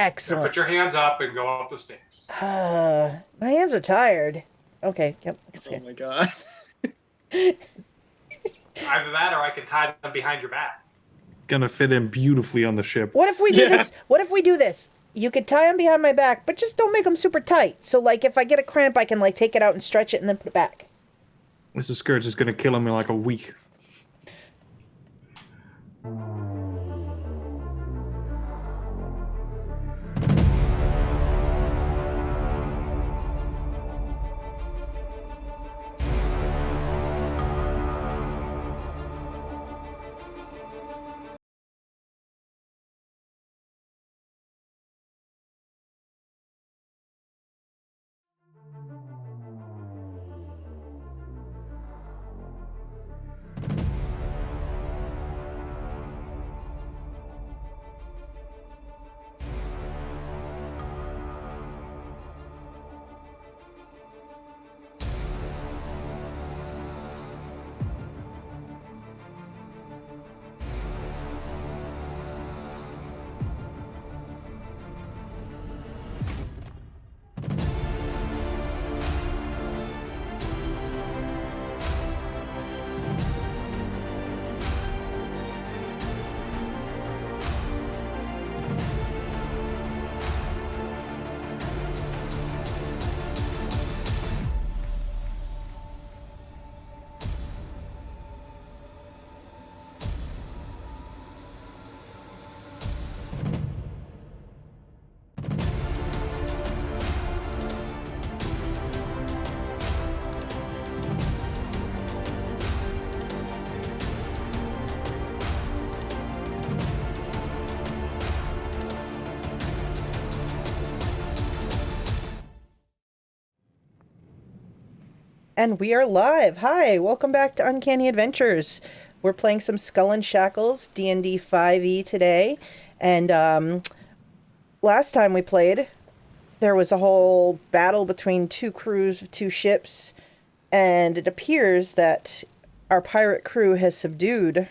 Excellent. Put your hands up and go up the stairs. My hands are tired. Okay, yep. Oh my god. Either that or I can tie them behind your back. Gonna fit in beautifully on the ship. What if we do this? What if we do this? You could tie them behind my back, but just don't make them super tight. So, like, if I get a cramp, I can, like, take it out and stretch it and then put it back. Mr. Scourge is gonna kill him in like a week. And we are live. Hi, welcome back to Uncanny Adventures. We're playing some Skull and Shackles, DnD5e today. And last time we played, there was a whole battle between two crews of two ships. And it appears that our pirate crew has subdued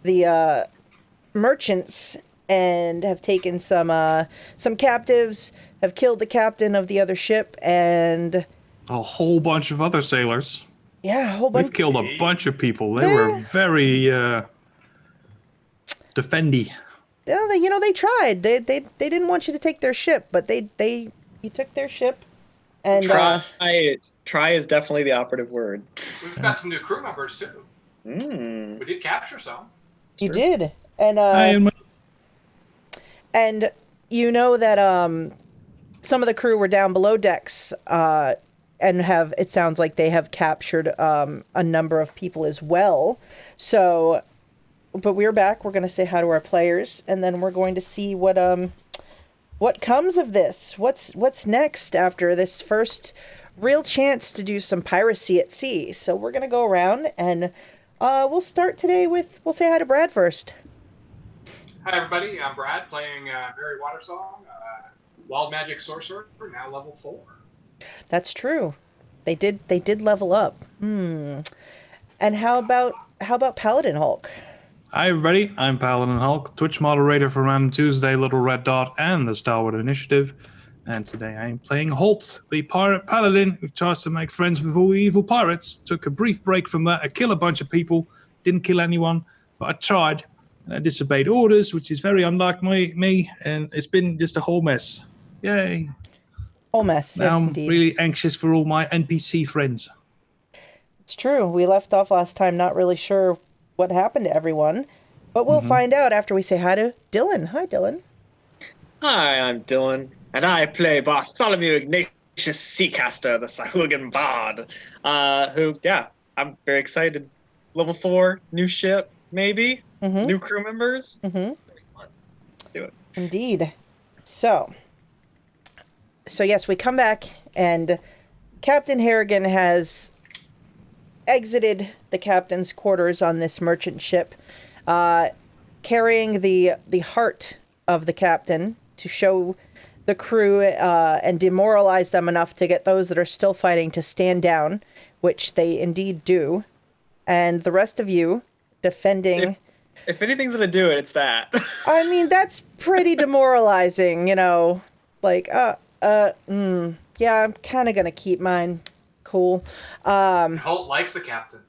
the merchants and have taken some captives, have killed the captain of the other ship, and A whole bunch of other sailors. yeah, a whole bunch. We've killed a bunch of people. They were very defendy. Yeah, they tried. They didn't want you to take their ship, but you took their ship, and Try is definitely the operative word. We've got some new crew members, too. Mm. We did capture some. you did, and and you know that some of the crew were down below decks, and it sounds like they have captured a number of people as well. So, but we're back. We're going to say hi to our players, and then we're going to see what comes of this. What's next after this first real chance to do some piracy at sea. So we're going to go around, and we'll start today with, we'll say hi to Brad first. Hi, everybody. I'm Brad, playing Miri Watersong, Wild Magic Sorcerer, now level 4. That's true. They did level up. And how about PaladinHulk? Hi everybody, I'm PaladinHulk, Twitch moderator for Random Tuesday, Little Red Dot, and the Starwood Initiative. And today I'm playing Holt, the pirate paladin who tries to make friends with all the evil pirates. Took a brief break from that. I killed a bunch of people, didn't kill anyone, but I tried. And I disobeyed orders, which is very unlike me, and it's been just a whole mess. Yay. Whole mess, Now yes, I'm indeed. really anxious for all my NPC friends. It's true. We left off last time not really sure what happened to everyone, but we'll find out after we say hi to Dylan. Hi, Dylan. Hi, I'm Dylan, and I play Bartholomew Ignatius Seacaster, the Sahuagin Bard. I'm very excited. Level 4, new ship, maybe? New crew members? Mm-hmm. Do it. Indeed. So yes, we come back, and Captain Harrigan has exited the captain's quarters on this merchant ship, carrying the heart of the captain to show the crew and demoralize them enough to get those that are still fighting to stand down, which they indeed do. And the rest of you defending If anything's gonna do it, it's that. I mean, that's pretty demoralizing, you know. Like, yeah, I'm kind of gonna keep mine cool. Holt likes the captain.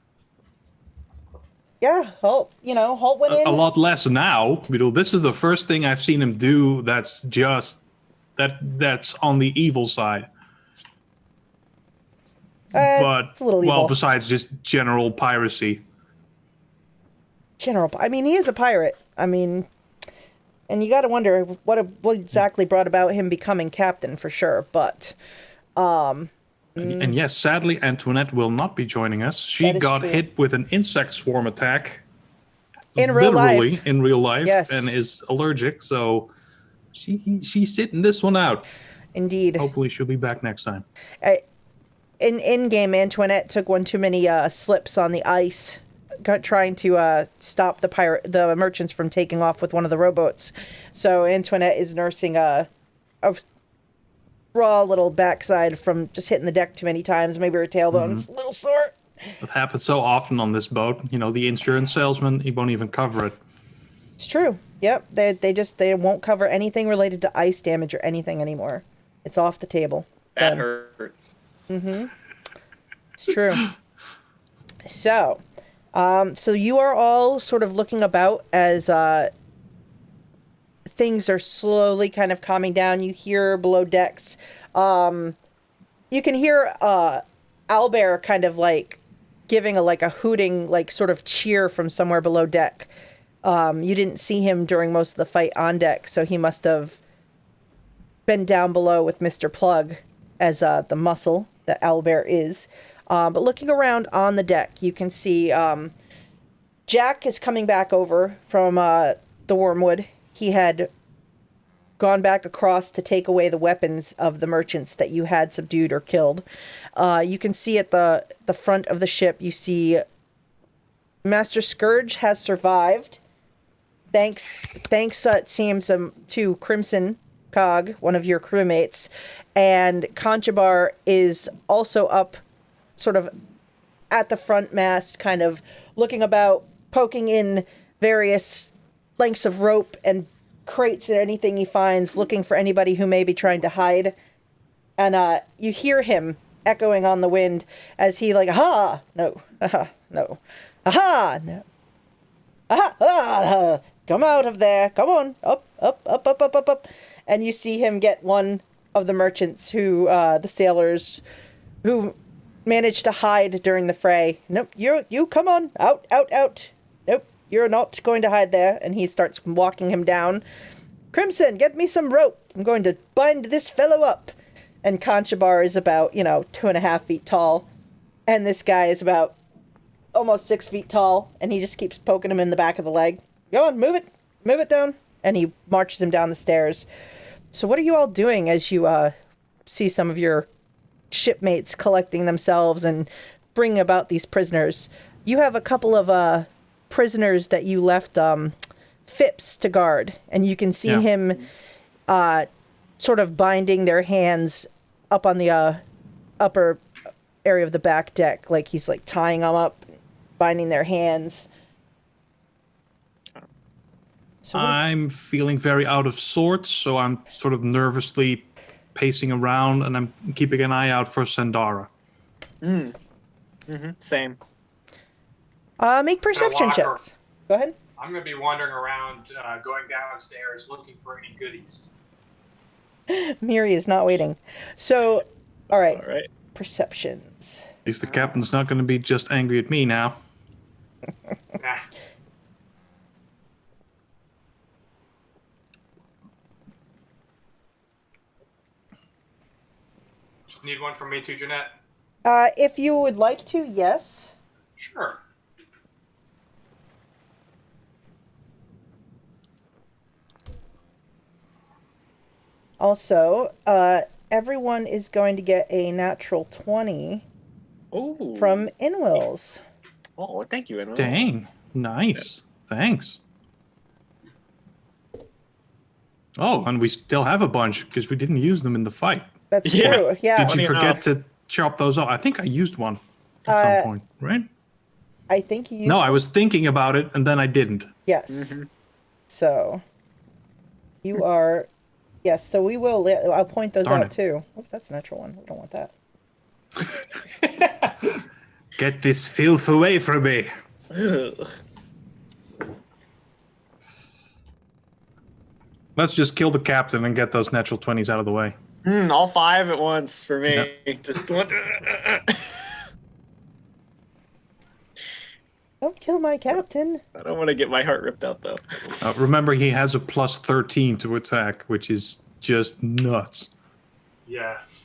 Yeah, Holt went in. A lot less now. This is the first thing I've seen him do that's just that's on the evil side. But it's a little evil. Besides just general piracy. I mean, he is a pirate. I mean, and you got to wonder what exactly brought about him becoming captain for sure. But, and yes, sadly, Antoinette will not be joining us. She got hit with an insect swarm attack. In real life. In real life, yes. And is allergic, so she's sitting this one out. Indeed. Hopefully she'll be back next time. In game, Antoinette took one too many slips on the ice, trying to stop the merchants from taking off with one of the rowboats. So Antoinette is nursing a raw little backside from just hitting the deck too many times. Maybe her tailbone's a little sore. It happens so often on this boat. The insurance salesman, he won't even cover it. It's true. Yep. They won't cover anything related to ice damage or anything anymore. It's off the table. That hurts. Mm-hmm. It's true. So you are all sort of looking about as things are slowly kind of calming down. You hear below decks. You can hear Albert kind of like giving a hooting, like sort of cheer from somewhere below deck. You didn't see him during most of the fight on deck, so he must have been down below with Mr. Plug as the muscle that Albert is. But looking around on the deck, you can see Jack is coming back over from the Wormwood. He had gone back across to take away the weapons of the merchants that you had subdued or killed. You can see at the front of the ship, you see Master Scourge has survived. Thanks, it seems, to Crimson Cog, one of your crewmates. And Conchabar is also up sort of at the front mast, kind of looking about, poking in various lengths of rope and crates and anything he finds, looking for anybody who may be trying to hide. And you hear him echoing on the wind as he aha, no, aha, no, aha, no, aha, come out of there, come on, up. And you see him get one of the merchants who, the sailors who managed to hide during the fray. Nope, you come on, out. Nope, you're not going to hide there. And he starts walking him down. Crimson, get me some rope. I'm going to bind this fellow up. And Conchabar is about, 2.5 feet tall. And this guy is about almost 6 feet tall. And he just keeps poking him in the back of the leg. Go on, move it down. And he marches him down the stairs. So what are you all doing as you see some of your shipmates collecting themselves and bringing about these prisoners? You have a couple of prisoners that you left Phipps to guard, and you can see him sort of binding their hands up on the upper area of the back deck, like he's like tying them up, binding their hands. So I'm feeling very out of sorts, so I'm sort of nervously pacing around, and I'm keeping an eye out for Sandara. Same. Make perception checks. Go ahead. I'm going to be wandering around, going downstairs, looking for any goodies. Miri is not waiting. So, all right. Perceptions. At least the captain's not going to be just angry at me now. Nah. Need one from me too, Jeanette? If you would like to, yes. Sure. Also, everyone is going to get a natural 20 from Inwills. Oh, thank you, Inwills. Dang. Nice. Yes. Thanks. Oh, and we still have a bunch because we didn't use them in the fight. That's true, yeah. Did you forget to chop those off? I think I used one at some point, right? I think you used No, I was thinking about it, and then I didn't. Yes. Mm-hmm. So you are. Yes. So we will. I'll point those Darn out it. too. Oops, that's a natural one. We don't want that. Get this filth away from me. Ugh. Let's just kill the captain and get those natural 20s out of the way. All 5 at once for me. Just going. Don't kill my captain. I don't want to get my heart ripped out though. Remember, he has a plus 13 to attack, which is just nuts. Yes.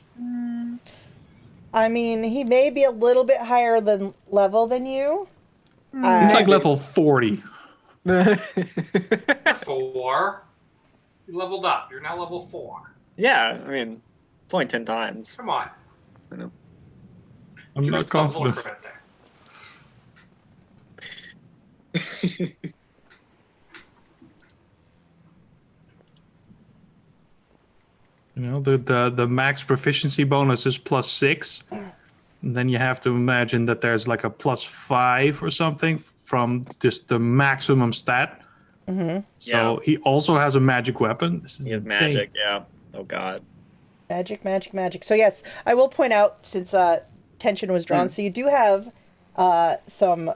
I mean, he may be a little bit higher than level than you. He's like level 40. 4. You leveled up. You're now level 4. Yeah, I mean, it's only 10 times. Come on. I know. I'm not Just a level confident. increment there. You know, the max proficiency bonus is plus 6. And then you have to imagine that there's like a plus 5 or something from just the maximum stat. Mm-hmm. So he also has a magic weapon. This is He has insane. magic, yeah. Oh god. Magic, magic, magic. So yes, I will point out since tension was drawn. So you do have some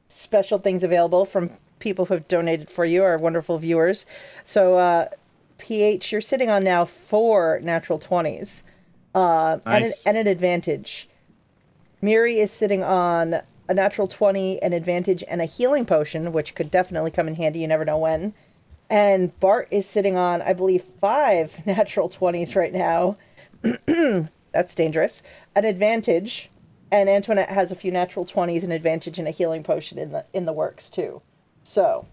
special things available from people who have donated for you, our wonderful viewers. So PH, you're sitting on now 4 natural 20s Nice. and an advantage. Miri is sitting on a natural 20, an advantage, and a healing potion, which could definitely come in handy. You never know when. And Bart is sitting on, I believe, 5 natural 20s right now. That's dangerous. An advantage, and Antoinette has a few natural 20s, an advantage, and a healing potion in the works too. So,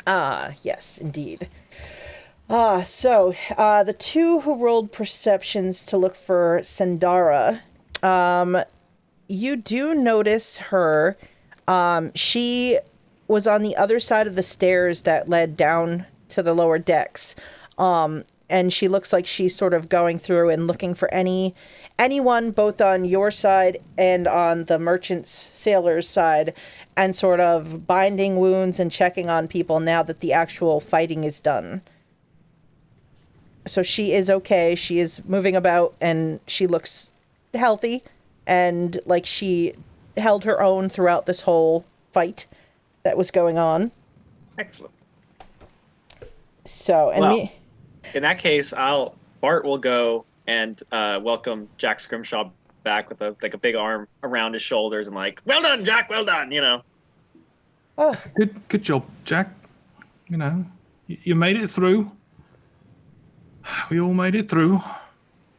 yes, indeed. So the 2 who rolled perceptions to look for Sandara, you do notice her. She was on the other side of the stairs that led down to the lower decks. And she looks like she's sort of going through and looking for anyone both on your side and on the merchant's sailor's side, and sort of binding wounds and checking on people now that the actual fighting is done. So she is okay. She is moving about and she looks healthy and like she held her own throughout this whole fight that was going on. Excellent. So, and Well, in that case, Bart will go and welcome Jack Scrimshaw back with a big arm around his shoulders and like, well done, Jack, well done, you know. Oh, Good job, Jack. You know, you made it through. We all made it through.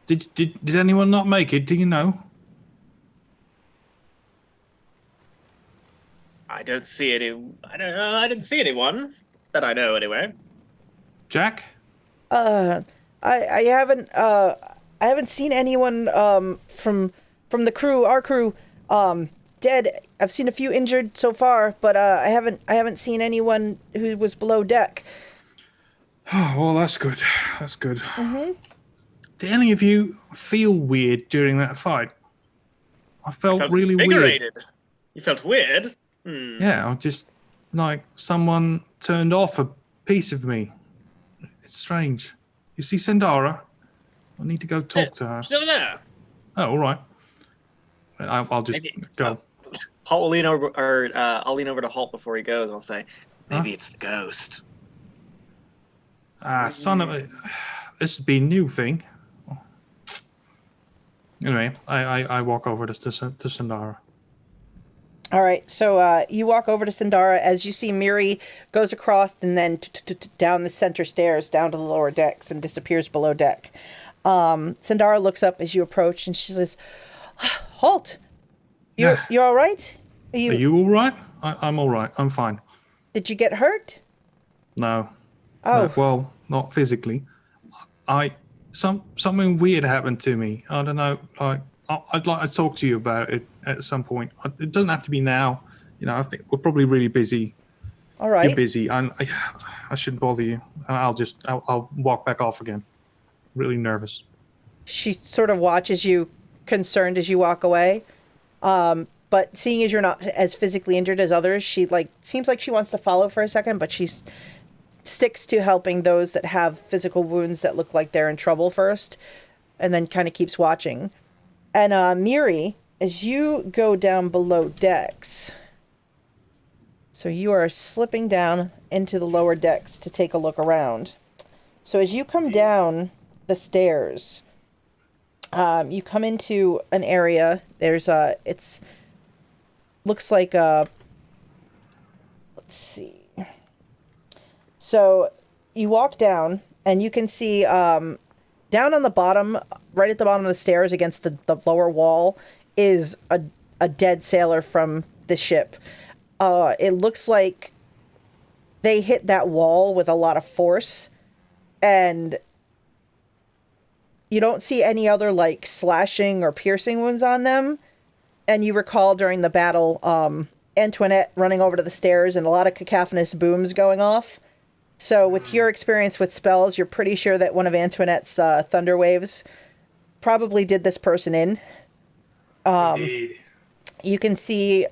Did anyone not make it? Do you know? I don't see any. I don't know. I didn't see anyone that I know anyway. Jack? I haven't seen anyone from the crew, our crew, dead. I've seen a few injured so far, but I haven't seen anyone who was below deck. Oh, well, that's good. That's good. Mm-hmm. Did any of you feel weird during that fight? I felt really weird. Invigorated. You felt weird? Hmm. Yeah, I just like someone turned off a piece of me. It's strange. You see Sandara? I need to go talk to her. She's over there. Oh, all right. I'll just go. Holt will lean over, or I'll lean over to Holt before he goes, and I'll say, maybe Huh? it's the ghost. Ah, son of a... This would be a new thing. Anyway, I walk over to Sandara. All right, so you walk over to Sandara as you see Miri goes across and then down the center stairs down to the lower decks and disappears below deck. Sandara looks up as you approach and she says, "Holt, you're all right? Are Are you all right? I'm all right. I'm fine. Did you get hurt?" No. Oh, No, well, not physically. Something weird happened to me. I don't know. Like, I'd like to talk to you about it at some point. It doesn't have to be now. You know, I think we're probably really busy. all right. You're busy, and I shouldn't bother you. I'll walk back off again. Really but She sort of watches you concerned as you walk away. But but seeing as you're not as physically injured as others, she like seems like she wants to follow for a second, but she sticks to helping those that have physical wounds that look like they're in trouble first, and then kind of keeps watching. And Miri, as you go down below decks, so you are slipping down into the lower decks to take a look around. So as you come down the stairs, you come into an area. There's it's looks like let's see. So you walk down and you can see down on the bottom, right at the bottom of the stairs against the lower wall, is a dead sailor from the ship. It looks like they hit that wall with a lot of force, and you don't see any other like slashing or piercing wounds on them. And you recall during the battle, Antoinette running over to the stairs and a lot of cacophonous booms going off. So with your experience with spells, you're pretty sure that one of Antoinette's thunder waves probably did this person in. Indeed. You can see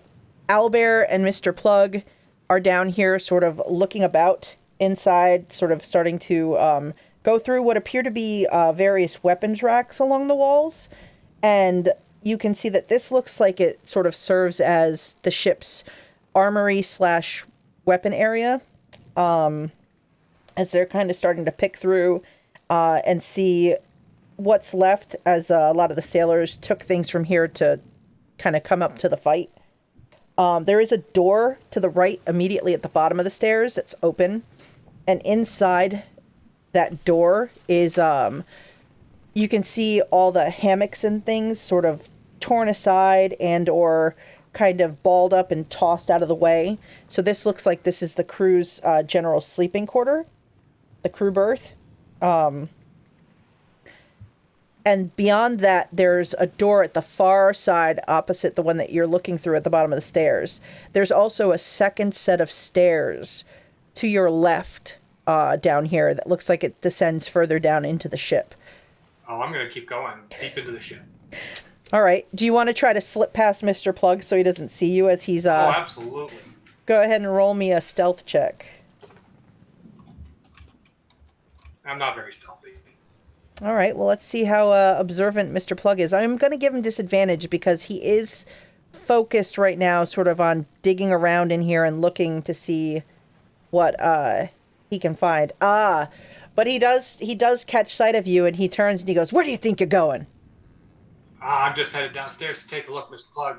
Owlbear and Mr. Plug are down here sort of looking about inside, sort of starting to go through what appear to be various weapons racks along the walls. And you can see that this looks like it sort of serves as the ship's armory / weapon area. As they're kind of starting to pick through and see what's left, as a lot of the sailors took things from here to kind of come up to the fight. There is a door to the right immediately at the bottom of the stairs that's open. And inside that door is, you can see all the hammocks and things sort of torn aside and or kind of balled up and tossed out of the way. So this looks like this is the crew's general sleeping quarter, the crew berth. And beyond that, there's a door at the far side opposite the one that you're looking through at the bottom of the stairs. There's also a second set of stairs to your left down here that looks like it descends further down into the ship. Oh, I'm going to keep going deep into the ship. All right. Do you want to try to slip past Mr. Plug so he doesn't see you as he's... Oh, absolutely. Go ahead and roll me a stealth check. I'm not very stealthy. All right. Well, let's see how observant Mr. Plug is. I'm going to give him disadvantage because he is focused right now sort of on digging around in here and looking to see what he can find. But he does catch sight of you, and he turns and he goes, "Where do you think you're going?" I'm just headed downstairs to take a look, Mr. Plug.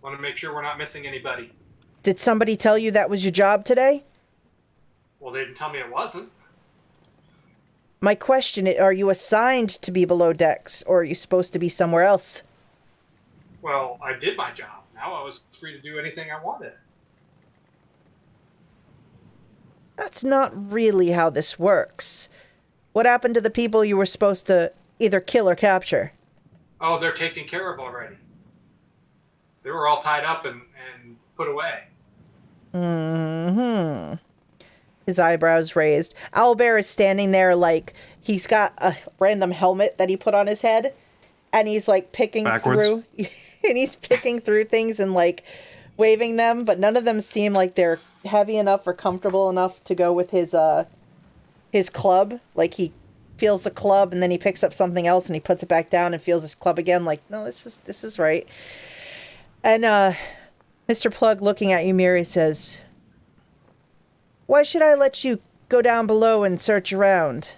Want to make sure we're not missing anybody. Did somebody tell you that was your job today? Well, they didn't tell me it wasn't. My question is, are you assigned to be below decks, or are you supposed to be somewhere else? Well, I did my job. Now I was free to do anything I wanted. That's not really how this works. What happened to the people you were supposed to either kill or capture? Oh, they're taken care of already. They were all tied up and put away. Mm-hmm. His eyebrows raised. Owlbear is standing there like he's got a random helmet that he put on his head, and he's like picking through, and he's picking through things and like waving them, but none of them seem like they're heavy enough or comfortable enough to go with his club. Like he feels the club and then he picks up something else and he puts it back down and feels his club again. Like, no, this is right. And Mr. Plug, looking at you, Miri, says, "Why should I let you go down below and search around?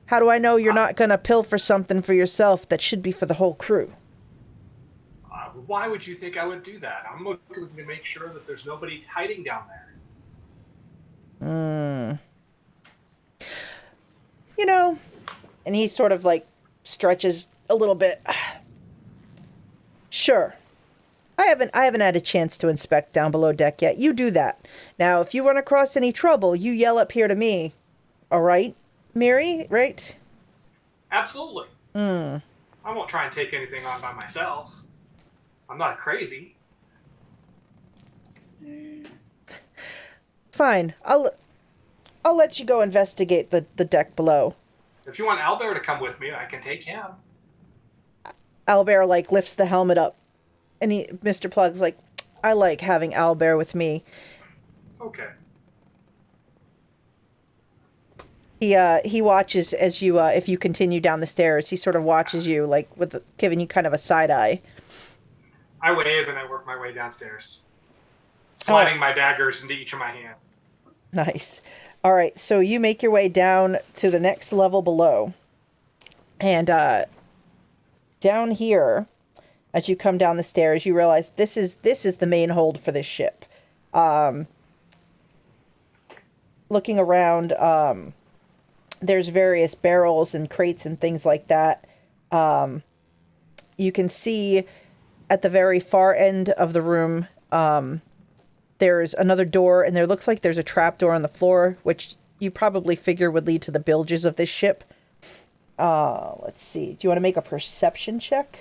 How do I know you're not going to pilfer something for yourself that should be for the whole crew?" Why would you think I would do that? I'm looking to make sure that there's nobody hiding down there. You know, and he sort of like stretches a little bit. Sure. I haven't had a chance to inspect down below deck yet. You do that. Now, if you run across any trouble, you yell up here to me. All right, Miri, right? Absolutely. I won't try and take anything on by myself. I'm not crazy. Fine. I'll let you go investigate the deck below. If you want Owlbear to come with me, I can take him. Owlbear like lifts the helmet up. And Mr. Plug's like, I like having Owlbear with me. Okay. He watches as you, if you continue down the stairs, he sort of watches you, like, giving you kind of a side eye. I wave and I work my way downstairs, sliding my daggers into each of my hands. Nice. All right, so you make your way down to the next level below. And down here, as you come down the stairs, you realize this is the main hold for this ship. Looking around, there's various barrels and crates and things like that. You can see at the very far end of the room, there's another door, and there looks like there's a trap door on the floor, which you probably figure would lead to the bilges of this ship. Let's see. Do you want to make a perception check?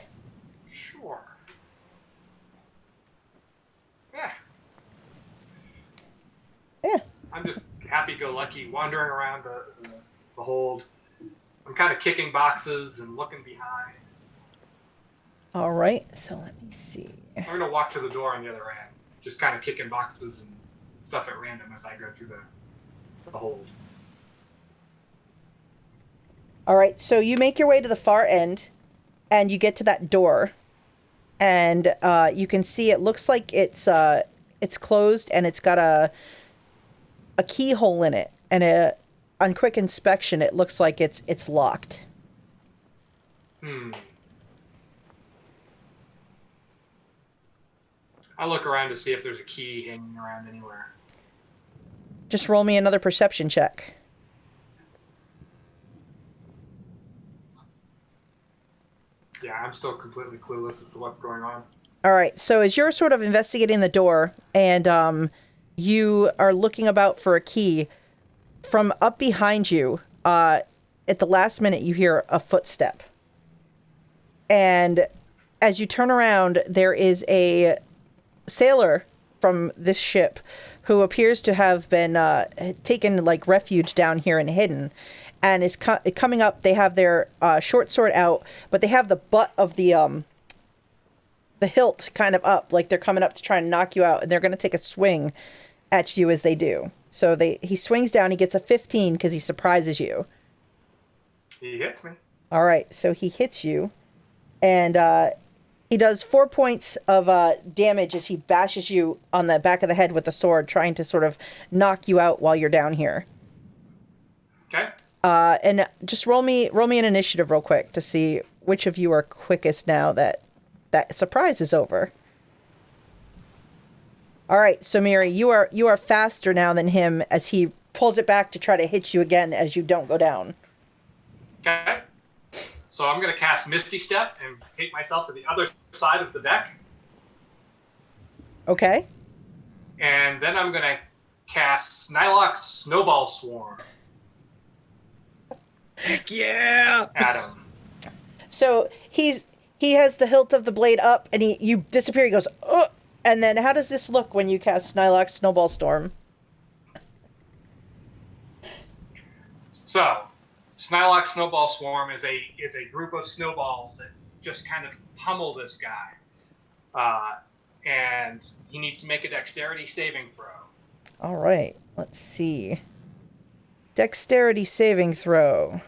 Sure. Yeah. Yeah. I'm just happy-go-lucky, wandering around the hold. I'm kind of kicking boxes and looking behind. All right. So let me see. I'm going to walk to the door on the other end, just kind of kicking boxes and stuff at random as I go through the hold. All right. So you make your way to the far end, and you get to that door, and you can see it looks like it's closed, and it's got a keyhole in it, and on quick inspection, it looks like it's locked. I look around to see if there's a key hanging around anywhere. Just roll me another perception check. Yeah, I'm still completely clueless as to what's going on. All right. So as you're sort of investigating the door, and you are looking about for a key, from up behind you, at the last minute, you hear a footstep. And as you turn around, there is a sailor from this ship who appears to have been taken like refuge down here and hidden, and is coming up. They have their short sword out, but they have the butt of the hilt kind of up, like they're coming up to try and knock you out, and they're going to take a swing at you as they do. So he swings down. He gets a 15 because he surprises you. He hits me. All right, so he hits you, and he does 4 points of damage as he bashes you on the back of the head with the sword, trying to sort of knock you out while you're down here. Okay. And just roll me an initiative real quick to see which of you are quickest now that surprise is over. All right, so Miri, you are faster now than him as he pulls it back to try to hit you again as you don't go down. Okay. So I'm going to cast Misty Step and take myself to the other side of the deck. Okay. And then I'm going to cast Snylock Snowball Swarm. Heck yeah! At him. So he has the hilt of the blade up, and you disappear. He goes, ugh! And then how does this look when you cast Snylock Snowball Storm? So, Snylock Snowball Swarm is a group of snowballs that just kind of pummel this guy. And he needs to make a dexterity saving throw. All right, let's see. Dexterity saving throw.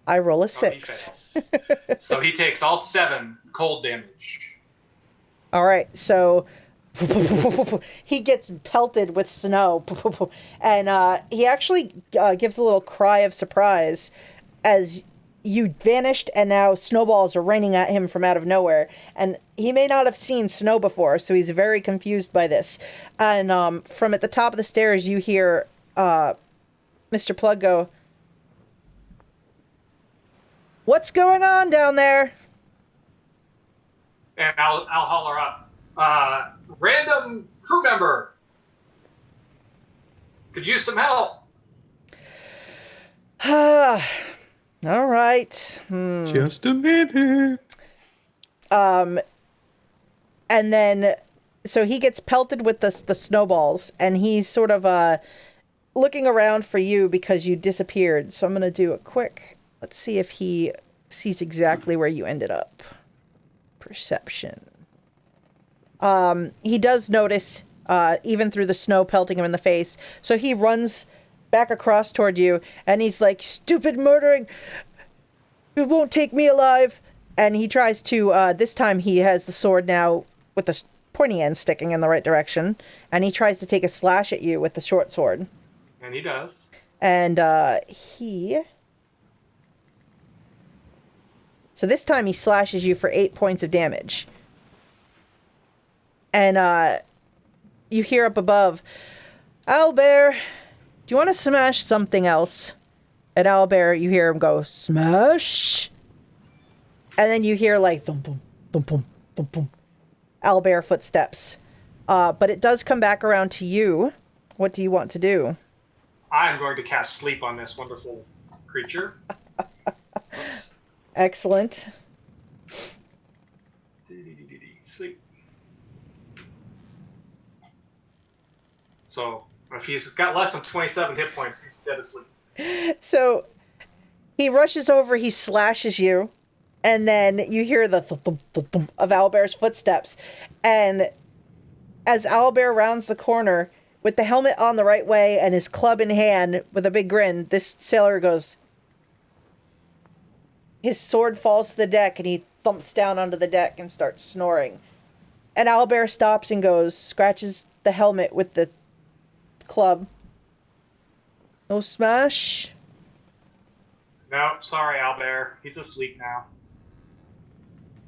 I roll a 6. So he takes all 7 cold damage. All right, so he gets pelted with snow, and he actually gives a little cry of surprise as you vanished, and now snowballs are raining at him from out of nowhere. And he may not have seen snow before, so he's very confused by this. And from at the top of the stairs, you hear Mr. Plug go, "What's going on down there?" And I'll holler up. Random crew member. Could use some help. All right. Just a minute. And then, so he gets pelted with the snowballs, and he's sort of looking around for you because you disappeared. So I'm going to do a quick, let's see if he sees exactly where you ended up. Perception. He does notice, even through the snow pelting him in the face. So he runs back across toward you, and he's like, "Stupid murdering! You won't take me alive!" And he tries to, this time he has the sword now with the pointy end sticking in the right direction, and he tries to take a slash at you with the short sword. And he does. And so this time he slashes you for 8 points of damage. And you hear up above, "Owlbear, do you want to smash something else?" And Owlbear, you hear him go, "Smash!" And then you hear like thump, thump, thump, thump, thump, thump, Owlbear footsteps. But it does come back around to you. What do you want to do? I'm going to cast sleep on this wonderful creature. Excellent. Sleep. So if he's got less than 27 hit points, he's dead asleep. So he rushes over, he slashes you, and then you hear the thump, thump, thump of Owlbear's footsteps. And as Owlbear rounds the corner, with the helmet on the right way and his club in hand with a big grin, this sailor goes... His sword falls to the deck, and he thumps down onto the deck and starts snoring. And Owlbear stops and goes, scratches the helmet with the club. "No smash?" No, sorry, Owlbear. He's asleep now.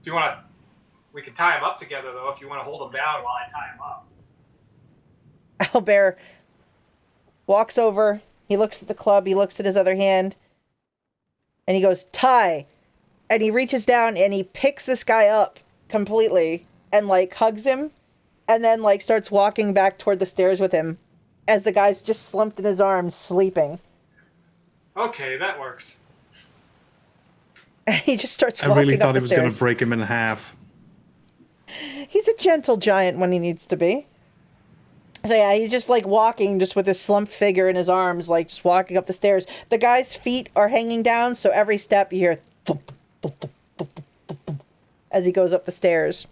If you want to, we can tie him up together, though, if you want to hold him down while I tie him up. Owlbear walks over, he looks at the club, he looks at his other hand, and he goes, "Tie!" And he reaches down and he picks this guy up completely and, like, hugs him, and then, like, starts walking back toward the stairs with him as the guy's just slumped in his arms, sleeping. Okay, that works. And he just starts I walking really up thought the he was going stairs. to break him in half. He's a gentle giant when he needs to be. So yeah, he's just like walking just with his slumped figure in his arms, like just walking up the stairs. The guy's feet are hanging down, so every step you hear thump, thump, thump, thump, thump, thump, as he goes up the stairs.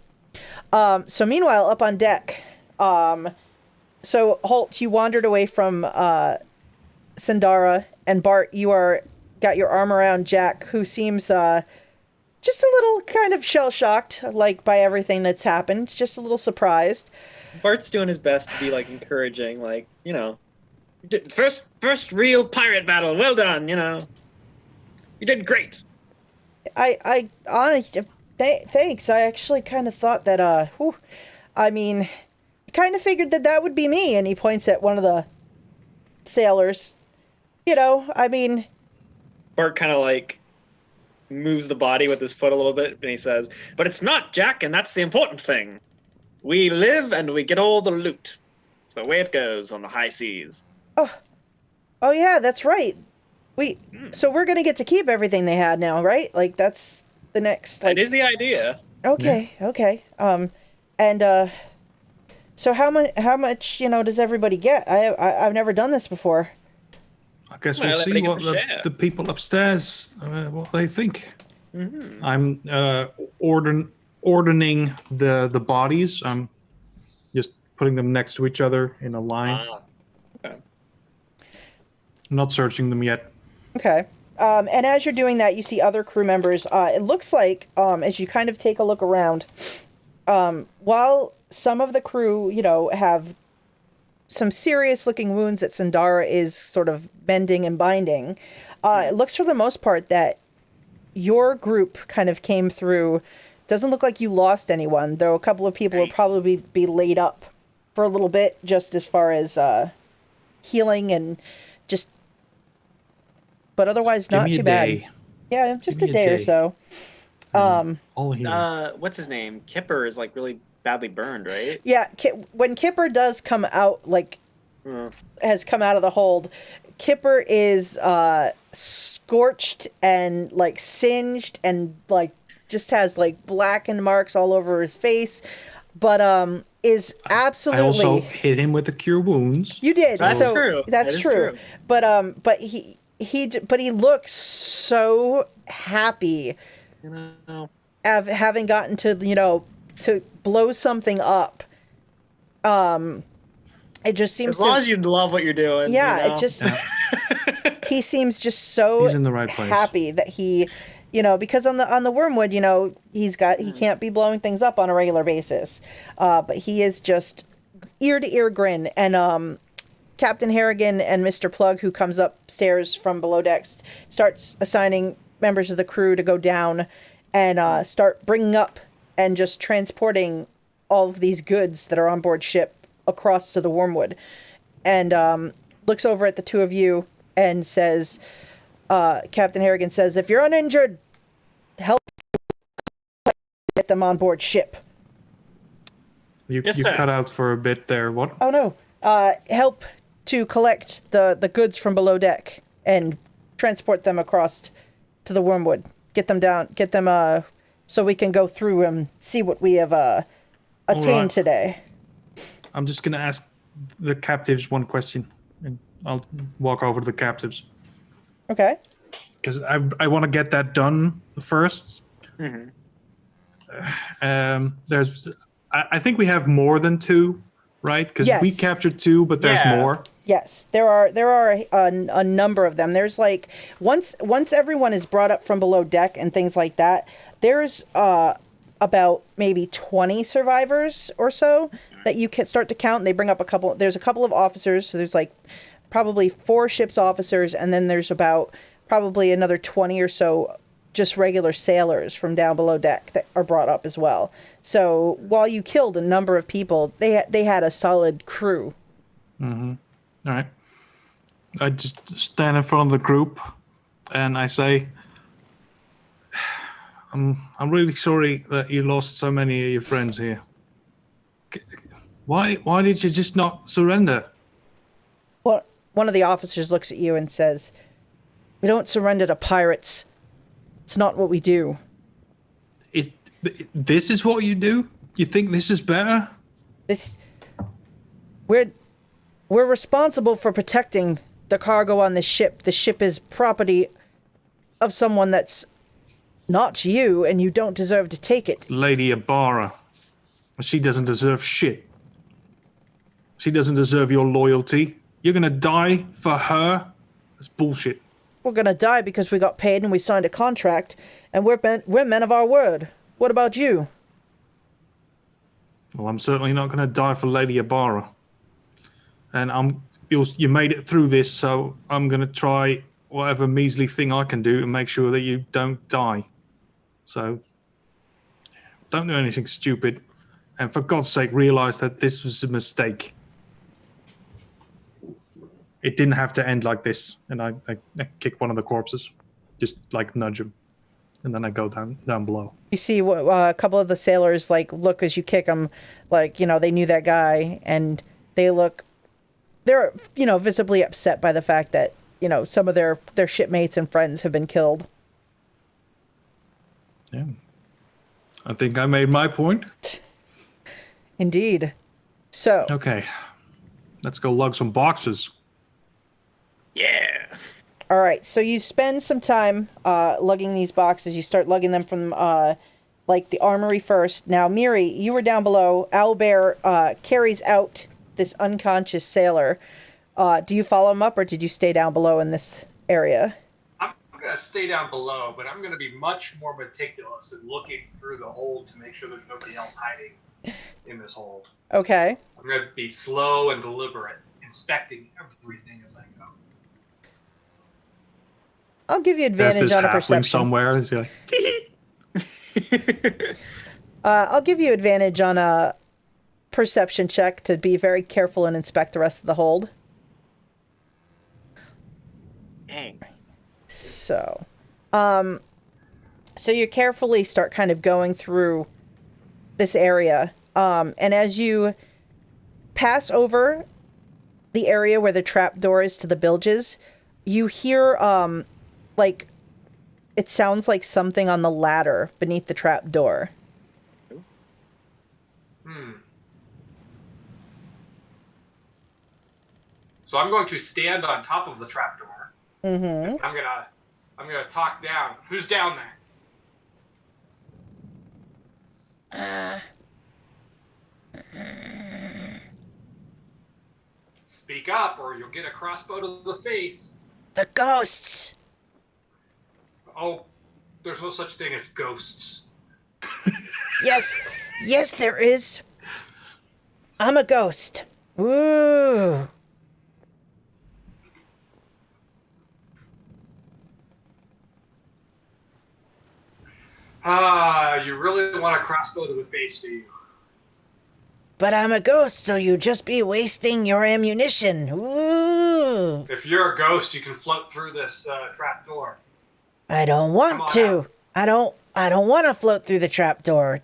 So meanwhile, up on deck, so Holt, you wandered away from Sandara, and Bart, you got your arm around Jack, who seems just a little kind of shell-shocked, like, by everything that's happened, just a little surprised. Bart's doing his best to be like encouraging, like, you know, first real pirate battle. Well done, you know. You did great. I honestly, thanks. I actually kind of thought that, I mean, kind of figured that would be me. And he points at one of the sailors. You know, I mean, Bart kind of like moves the body with his foot a little bit, and he says, "But it's not, Jack, and that's the important thing. We live and we get all the loot. It's the way it goes on the high seas." Oh yeah, that's right. So we're gonna get to keep everything they had now, right? Like, that's the next, like... That is the idea. Okay, yeah. Okay. And so how much, you know, does everybody get? I've never done this before. I guess we'll see what the people upstairs, what they think. Mm-hmm. I'm ordering the bodies. I'm just putting them next to each other in a line. Okay. I'm not searching them yet. Okay. And as you're doing that, you see other crew members. It looks like, as you kind of take a look around, while some of the crew, you know, have some serious looking wounds that Sandara is sort of bending and binding, it looks for the most part that your group kind of came through. Doesn't look like you lost anyone, though a couple of people will probably be laid up for a little bit, just as far as healing and just... But otherwise, not too bad. Yeah, just a day or so. All healing. What's his name? Kipper is like really badly burned, right? Yeah, when Kipper does come out, like, has come out of the hold, Kipper is scorched and, like, singed and, like, just has, like, blackened marks all over his face, but is absolutely... I also hit him with the cure wounds. You did. That's so true. That's true. But he looks so happy You know. of having gotten to, you know, to blow something up. It just seems As long as you love what you're doing. yeah, you know? it just he seems just so He's in the right place. happy that he, because on the Wormwood, he can't be blowing things up on a regular basis, but he is just ear to ear grin. And Captain Harrigan and Mr. Plug, who comes upstairs from below decks, starts assigning members of the crew to go down and start bringing up and just transporting all of these goods that are on board ship across to the Wormwood, and looks over at the two of you and says, Captain Harrigan says, if you're uninjured, help get them on board ship. You Yes, sir. cut out for a bit there. What? Oh no. Help to collect the goods from below deck and transport them across to the Wormwood. Get them down, so we can go through and see what we have attained today. I'm just going to ask the captives one question, and I'll walk over to the captives. Okay. Because I want to get that done first. Mm-hmm. I think we have more than 2, right? Because Yes. we captured 2, but there's Yeah. more. Yes, there are a number of them. There's like once everyone is brought up from below deck and things like that, there's about maybe 20 survivors or so that you can start to count. And they bring up there's a couple of officers, so there's like probably 4 ship's officers, and then there's about probably another 20 or so just regular sailors from down below deck that are brought up as well. So while you killed a number of people, they had a solid crew. Mm-hmm. All right. I just stand in front of the group, and I say, I'm really sorry that you lost so many of your friends here. Why did you just not surrender? Well, one of the officers looks at you and says, "We don't surrender to pirates. It's not what we do." This is what you do? You think this is better? We're responsible for protecting the cargo on this ship. The ship is property of someone that's not you, and you don't deserve to take it. Lady Ibarra. She doesn't deserve shit. She doesn't deserve your loyalty. You're gonna die for her? That's bullshit. We're gonna die because we got paid and we signed a contract, and we're men of our word. What about you? Well, I'm certainly not gonna die for Lady Ibarra. And you made it through this, so I'm gonna try whatever measly thing I can do to make sure that you don't die. So, don't do anything stupid. And for God's sake, realize that this was a mistake. It didn't have to end like this. And I kick one of the corpses. Just like nudge him. And then I go down below. You see a couple of the sailors like look as you kick them, like, they knew that guy, and they're visibly upset by the fact that, some of their shipmates and friends have been killed. Yeah. I think I made my point. Indeed. So. Okay. Let's go lug some boxes. Yeah. All right. So you spend some time lugging these boxes. You start lugging them from the armory first. Now, Miri, you were down below. Owlbear carries out this unconscious sailor. Do you follow him up, or did you stay down below in this area? I'm going to stay down below, but I'm going to be much more meticulous in looking through the hold to make sure there's nobody else hiding in this hold. Okay. I'm going to be slow and deliberate, inspecting everything as I go. I'll give you There's advantage this on a halfling perception. somewhere. He's like, I'll give you advantage on a perception check to be very careful and inspect the rest of the hold. Dang. So you carefully start kind of going through this area. And as you pass over the area where the trapdoor is to the bilges, you hear, it sounds like something on the ladder beneath the trapdoor. So I'm going to stand on top of the trapdoor. Mm-hmm. I'm gonna talk down. Who's down there? Speak up, or you'll get a crossbow to the face. The ghosts. Oh, there's no such thing as ghosts. Yes, there is. I'm a ghost. Woo. You really want a crossbow to the face, do you? But I'm a ghost, so you just be wasting your ammunition. Woo. If you're a ghost, you can float through this trap door. I don't want to. I don't want to float through the trapdoor.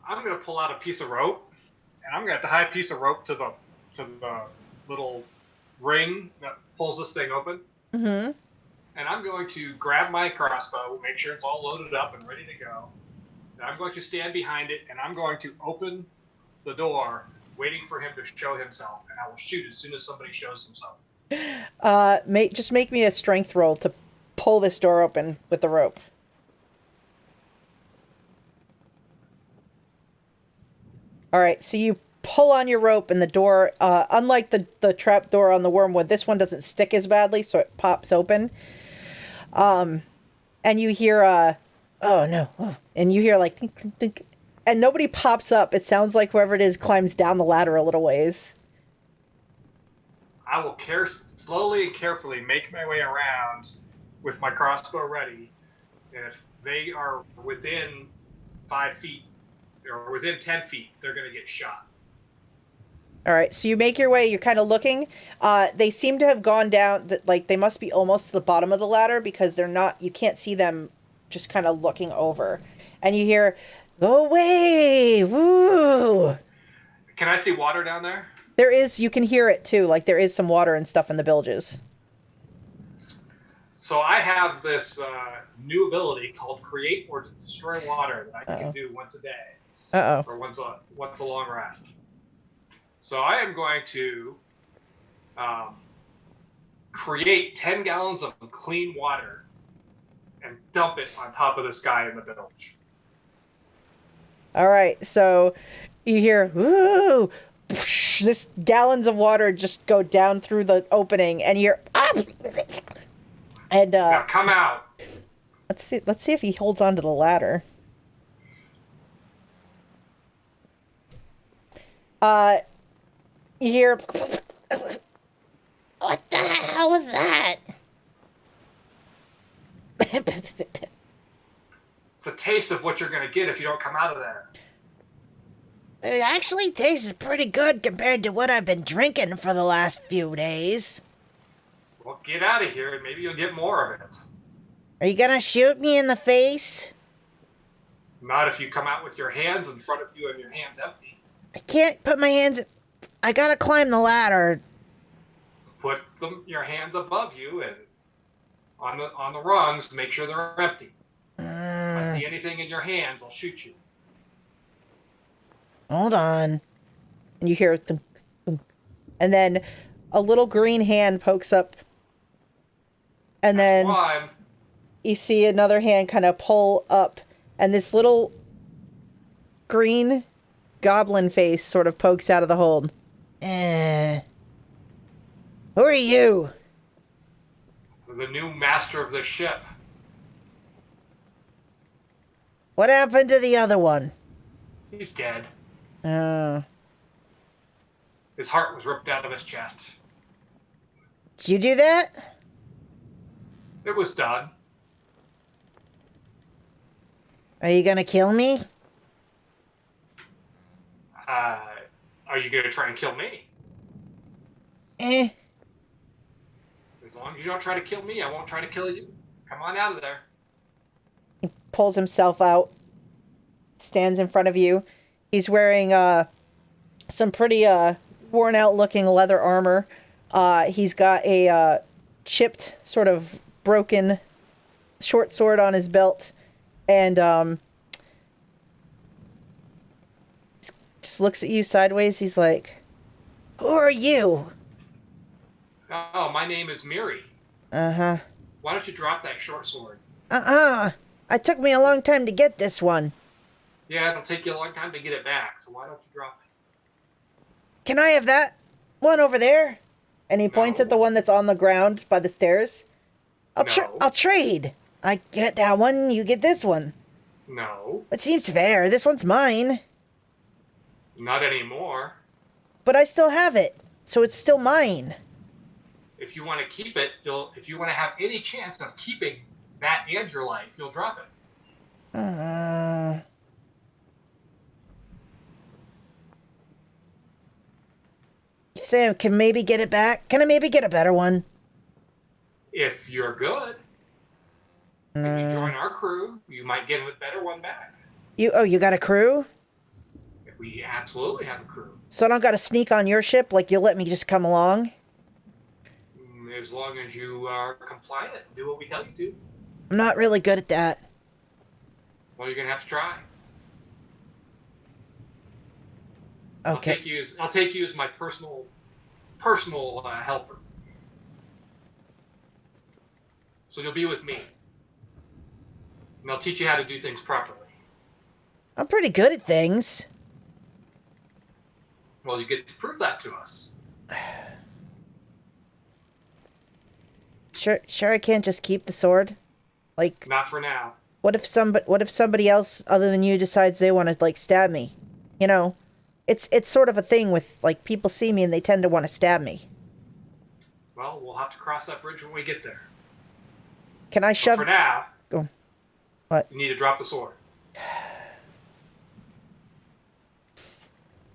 I'm gonna pull out a piece of rope, and I'm gonna have to tie a piece of rope to the little ring that pulls this thing open. Mm-hmm. And I'm going to grab my crossbow, make sure it's all loaded up and ready to go. And I'm going to stand behind it, and I'm going to open the door, waiting for him to show himself, and I will shoot as soon as somebody shows himself. Just make me a strength roll to pull this door open with the rope. All right, so you pull on your rope, and the door, unlike the trap door on the Wormwood, this one doesn't stick as badly, so it pops open. And you hear, oh no, and you hear like, think, think, think, and nobody pops up. It sounds like whoever it is climbs down the ladder a little ways. I will slowly and carefully make my way around with my crossbow ready, and if they are within 5 feet, or within 10 feet, they're going to get shot. All right, so you make your way. You're kind of looking. They seem to have gone down. Like they must be almost to the bottom of the ladder because they're not. You can't see them, just kind of looking over. And you hear, "Go away! Woo!" Can I see water down there? There is. You can hear it too. Like there is some water and stuff in the bilges. So I have this new ability called Create or Destroy Water that I can do once a day. Or once a long rest. So I am going to create 10 gallons of clean water and dump it on top of this guy in the bilge. All right, so you hear, "Woo!" This gallons of water just go down through the opening, and you're and now come out. Let's see if he holds on to the ladder. You hear, "What the hell was that?" It's a taste of what you're going to get if you don't come out of there. It actually tastes pretty good compared to what I've been drinking for the last few days. Well, get out of here and maybe you'll get more of it. Are you gonna shoot me in the face? Not if you come out with your hands in front of you and your hands empty. I can't put my hands... I gotta climb the ladder. Put your hands above you and on the rungs to make sure they're empty. If I see anything in your hands, I'll shoot you. Hold on. And you hear thunk, thunk. And then a little green hand pokes up. And then you see another hand kind of pull up. And this little green goblin face sort of pokes out of the hold. Who are you? The new master of the ship. What happened to the other one? He's dead. His heart was ripped out of his chest. Did you do that? It was done. Are you gonna kill me? Are you going to try and kill me? As long as you don't try to kill me, I won't try to kill you. Come on out of there. He pulls himself out, stands in front of you. He's wearing some pretty worn out looking leather armor. He's got a chipped, sort of broken short sword on his belt, and just looks at you sideways. He's like, "Who are you?" Oh, my name is Miri. Uh-huh. Why don't you drop that short sword? It took me a long time to get this one. Yeah, it'll take you a long time to get it back, so why don't you drop Can I have that one over there? And he points at the No. one that's on the ground by the stairs. No. I'll trade. I get that one, you get this one. No. It seems fair. This one's mine. Not anymore. But I still have it, so it's still mine. If you want to keep it, if you want to have any chance of keeping that and your life, you'll drop it. Sam, can maybe get it back? Can I maybe get a better one? If you're good, and you join our crew, you might get a better one back. You got a crew? We absolutely have a crew. So I don't gotta sneak on your ship, like you'll let me just come along? As long as you are compliant and do what we tell you to. I'm not really good at that. Well, you're gonna have to try. Okay. I'll take you as my personal helper. So you'll be with me, and I'll teach you how to do things properly. I'm pretty good at things. Well, you get to prove that to us. Sure I can't just keep the sword? Like, Not for now. what if somebody else other than you decides they want to, like, stab me? You know, it's sort of a thing with, like, people see me and they tend to want to stab me. Well, we'll have to cross that bridge when we get there. Can I But shove... for now, Go. What? you need to drop the sword.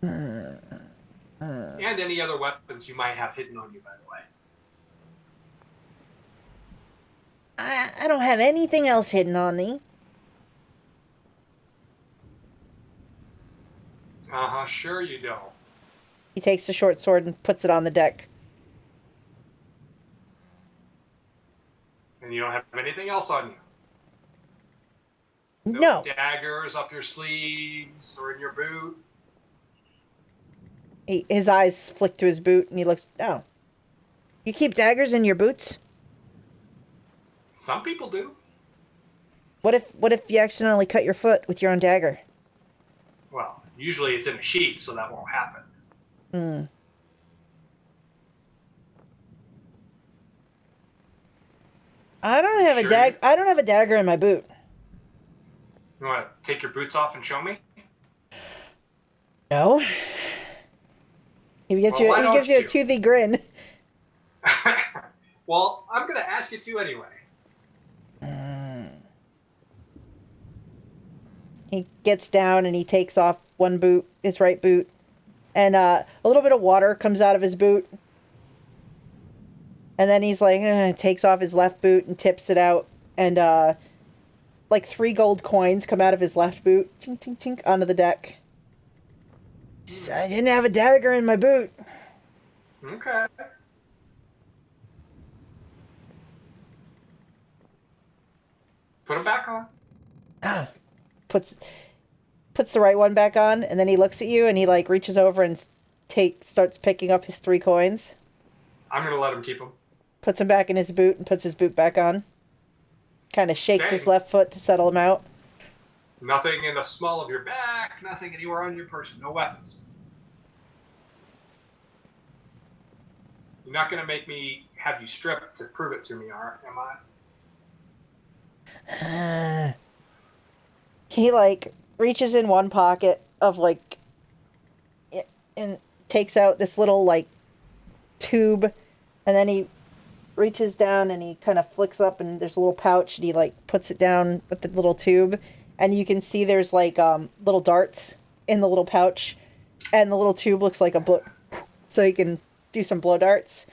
And any other weapons you might have hidden on you, by the way. I don't have anything else hidden on me. Uh-huh, sure you don't. He takes the short sword and puts it on the deck. And you don't have anything else on you. No. Daggers up your sleeves or in your boot. His eyes flick to his boot and he looks... Oh. You keep daggers in your boots? Some people do. What if you accidentally cut your foot with your own dagger? Well, usually it's in a sheath, so that won't happen. Hmm. I don't have a dagger in my boot. You want to take your boots off and show me? No. He gives you a you? toothy grin. Well, I'm going to ask you to anyway. He gets down and he takes off one boot, his right boot, and a little bit of water comes out of his boot. And then he's like, takes off his left boot and tips it out, and like 3 gold coins come out of his left boot, tink tink tink, onto the deck. I didn't have a dagger in my boot. Okay. Put them back on. Puts the right one back on, and then he looks at you and he like reaches over and starts picking up his 3 coins. I'm going to let him keep them. Puts him back in his boot and puts his boot back on. Kind of shakes Okay. his left foot to settle him out. Nothing in the small of your back, nothing anywhere on your person, no weapons. You're not going to make me have you stripped to prove it to me, am I? He like reaches in one pocket of like and takes out this little like tube, and then he reaches down and he kind of flicks up and there's a little pouch and he like puts it down with the little tube, and you can see there's like little darts in the little pouch, and the little tube looks like a blow, so he can do some blow darts.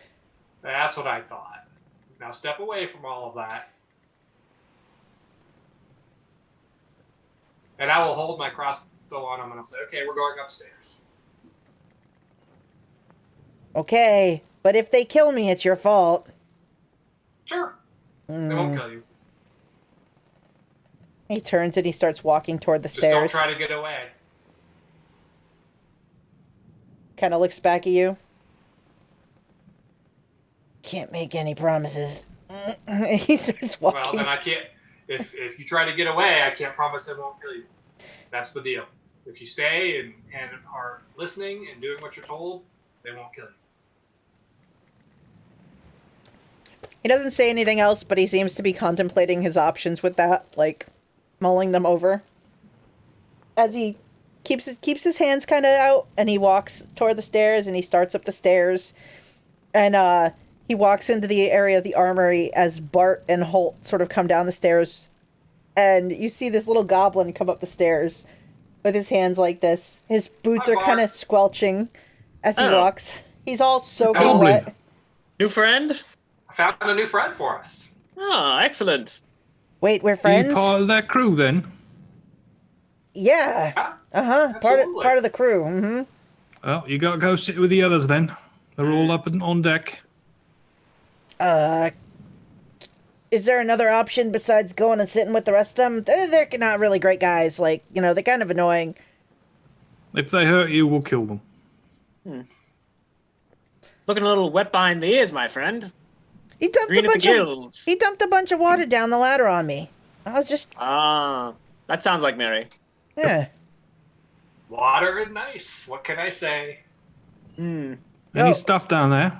That's what I thought. Now step away from all of that. And I will hold my crossbow on him and I'll say, okay, we're going upstairs. Okay, but if they kill me, it's your fault. Sure. They won't kill you. He turns and he starts walking toward the Just stairs. don't try to get away. Kind of looks back at you. Can't make any promises. He starts walking. Well, then I can't. If you try to get away, I can't promise it won't kill you. That's the deal. If you stay and are listening and doing what you're told, they won't kill you. He doesn't say anything else, but he seems to be contemplating his options with that, like mulling them over. As he keeps his hands kind of out, and he walks toward the stairs, and he starts up the stairs, and he walks into the area of the armory as Bart and Holt sort of come down the stairs, and you see this little goblin come up the stairs with his hands like this. His boots are kind of squelching as he walks. He's all soaking wet. New friend? I found a new friend for us. Oh, excellent. Wait, we're Are friends? you part of that crew then? Yeah. Part of the crew. Mm-hmm. Well, you gotta go sit with the others then. They're all up and on deck. Is there another option besides going and sitting with the rest of them? They're not really great guys. Like, they're kind of annoying. If they hurt you, we'll kill them. Looking a little wet behind the ears, my friend. He dumped Green at the gills. He dumped a bunch of water down the ladder on me. I was just That sounds like Miri. yeah. Water and nice. What can I say? Any stuff down there?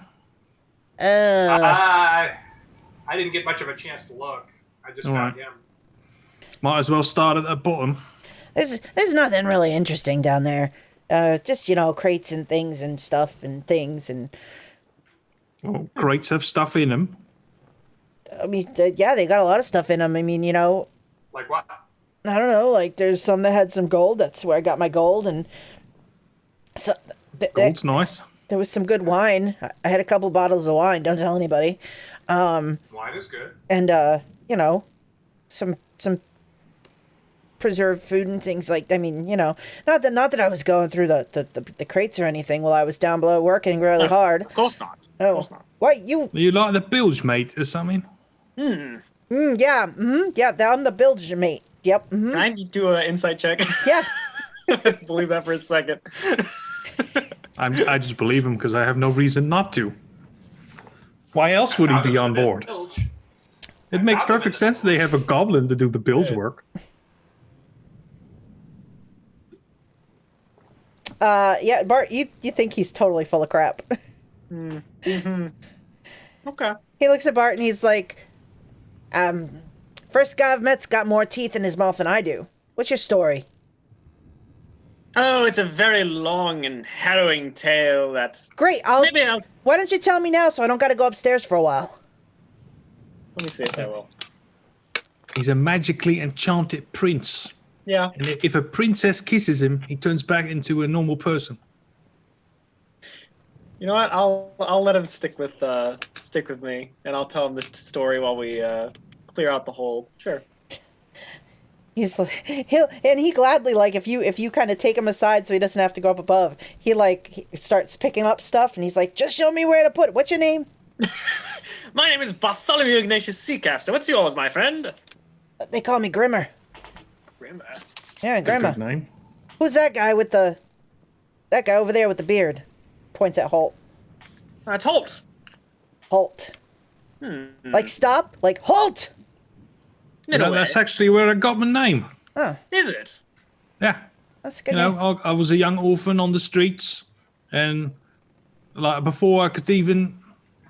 I didn't get much of a chance to look. I just All found right. him. Might as well start at the bottom. There's nothing really interesting down there. Just crates and things and stuff and things and. Well, crates have stuff in them. I mean, yeah, they got a lot of stuff in them. I mean, Like what? I don't know. Like, there's some that had some gold. That's where I got my gold, and so Gold's nice. there was some good wine. I had a couple bottles of wine. Don't tell anybody. Wine is good. And some preserved food and things like. I mean, not that I was going through the crates or anything while I was down below working really hard. Of course not. Oh, Of course not. what you? Are you like the bilge mate or something? Yeah. Yeah. I'm the bilge mate. Yep. Can I do an insight check? Yeah. Believe that for a second. I just believe him because I have no reason not to. Why else would he be on board? It makes perfect sense they have a goblin to do the bilge work. Yeah, Bart, you think he's totally full of crap. Okay. He looks at Bart and he's like, first guy I've met's got more teeth in his mouth than I do. What's your story? Oh, it's a very long and harrowing tale that... Great, why don't you tell me now so I don't gotta go upstairs for a while? Let me see if I will. He's a magically enchanted prince. Yeah. And if a princess kisses him, he turns back into a normal person. You know what? I'll let him stick with me, and I'll tell him the story while we clear out the hold. Sure. He's like, he gladly, like, if you kind of take him aside so he doesn't have to go up above, he starts picking up stuff and he's like, just show me where to put it. What's your name? My name is Bartholomew Ignatius Seacaster. What's yours, my friend? They call me Grimmer. Grimmer. Yeah, Grimmer. Good name. Who's that guy that guy over there with the beard? Points at Holt. That's Holt. Holt. Like stop? Like Holt! In a way. That's actually where I got my name. Oh, Is it? Yeah. that's a good name. I was a young orphan on the streets, and like before I could even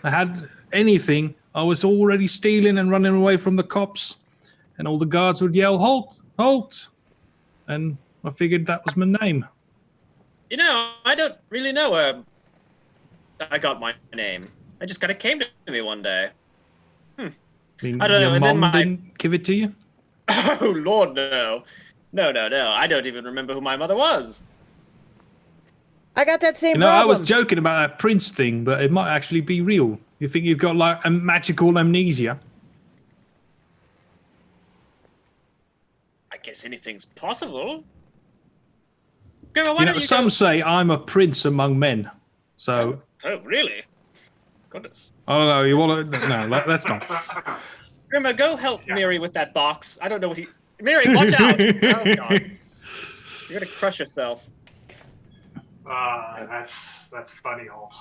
had anything, I was already stealing and running away from the cops, and all the guards would yell, "Halt! Halt!" And I figured that was my name. You know, I don't really know where I got my name. I just kind of came to me one day. I mean, I don't know, your and then mom didn't give it to you? Oh, Lord, no. No. I don't even remember who my mother was. I got that same I problem. was joking about that prince thing, but it might actually be real. You think you've got like a magical amnesia? I guess anything's possible. Grandma, why don't you Some go... say I'm a prince among men. So, Oh, really? Goodness. I don't know. You want to? No, that's not. Grandma, go help Miri with that box. I don't know what he... Miri, watch out! Oh, God. You're gonna crush yourself. That's funny, Holt.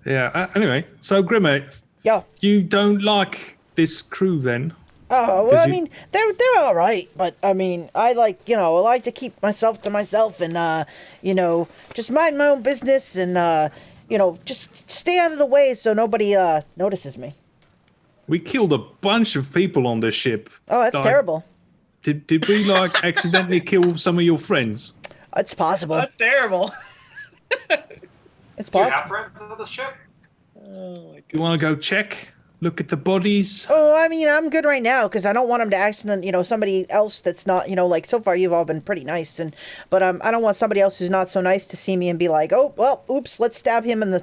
Yeah. Anyway, so Grimmer, Yo, you don't like this crew then? Oh, well, 'Cause I you- mean, they're all right, but I mean, I like to keep myself to myself and, just mind my own business and, just stay out of the way so nobody, notices me. We killed a bunch of people on this ship. Oh, that's Like, terrible. Did we like accidentally kill some of your friends? It's possible. That's terrible. It's Do you have possible. friends on the ship? Oh my god. You want to go check? Look at the bodies? Oh, I mean, I'm good right now because I don't want him to accident, somebody else that's not, like so far you've all been pretty nice, but I don't want somebody else who's not so nice to see me and be like, oh, well, oops, let's stab him in the,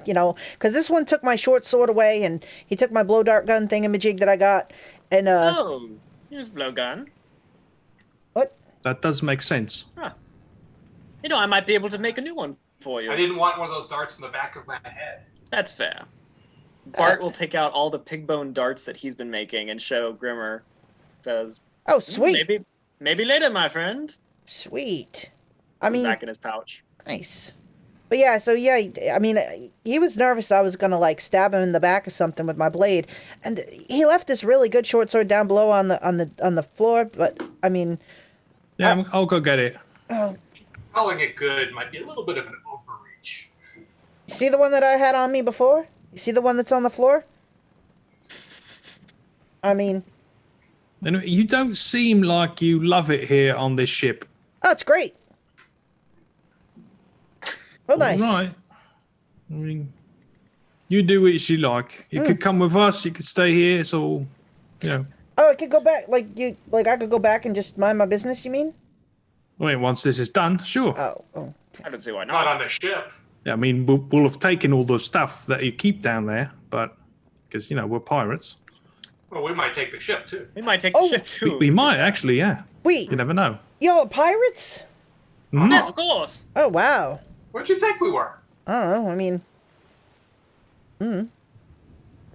because this one took my short sword away and he took my blow dart gun thingamajig that I got, and Oh, here's blowgun. what? That does make sense. Huh. I might be able to make a new one for you. I didn't want one of those darts in the back of my head. That's fair. Bart will take out all the pig bone darts that he's been making and show Grimmer. Says, Oh, sweet, maybe later, my friend. sweet. I mean, Back in his pouch. nice. But yeah, so yeah, I mean, he was nervous I was gonna like stab him in the back or something with my blade, and he left this really good short sword down below on the floor. But I mean, Yeah, I'll go get it. oh, Calling it good might be a little bit of an overreach. you see the one that I had on me before? You see the one that's on the floor? I mean, Anyway, you don't seem like you love it here on this ship. oh, it's great. Oh, nice. Right. I mean, you do what you like. You could come with us. You could stay here. It's all, Oh, I could go back. Like I could go back and just mind my business. You mean? I mean, once this is done, sure. Oh. I don't see why Not not. on the ship. Yeah, I mean, we'll have taken all the stuff that you keep down there, but because we're pirates, Well, we might take the ship too. We might take Oh, the ship too. we might actually. Yeah, Wait, you never know. y'all are pirates? Mhm. Yes, of course. Oh, wow. What'd you think we were? I don't know. I mean, Yeah,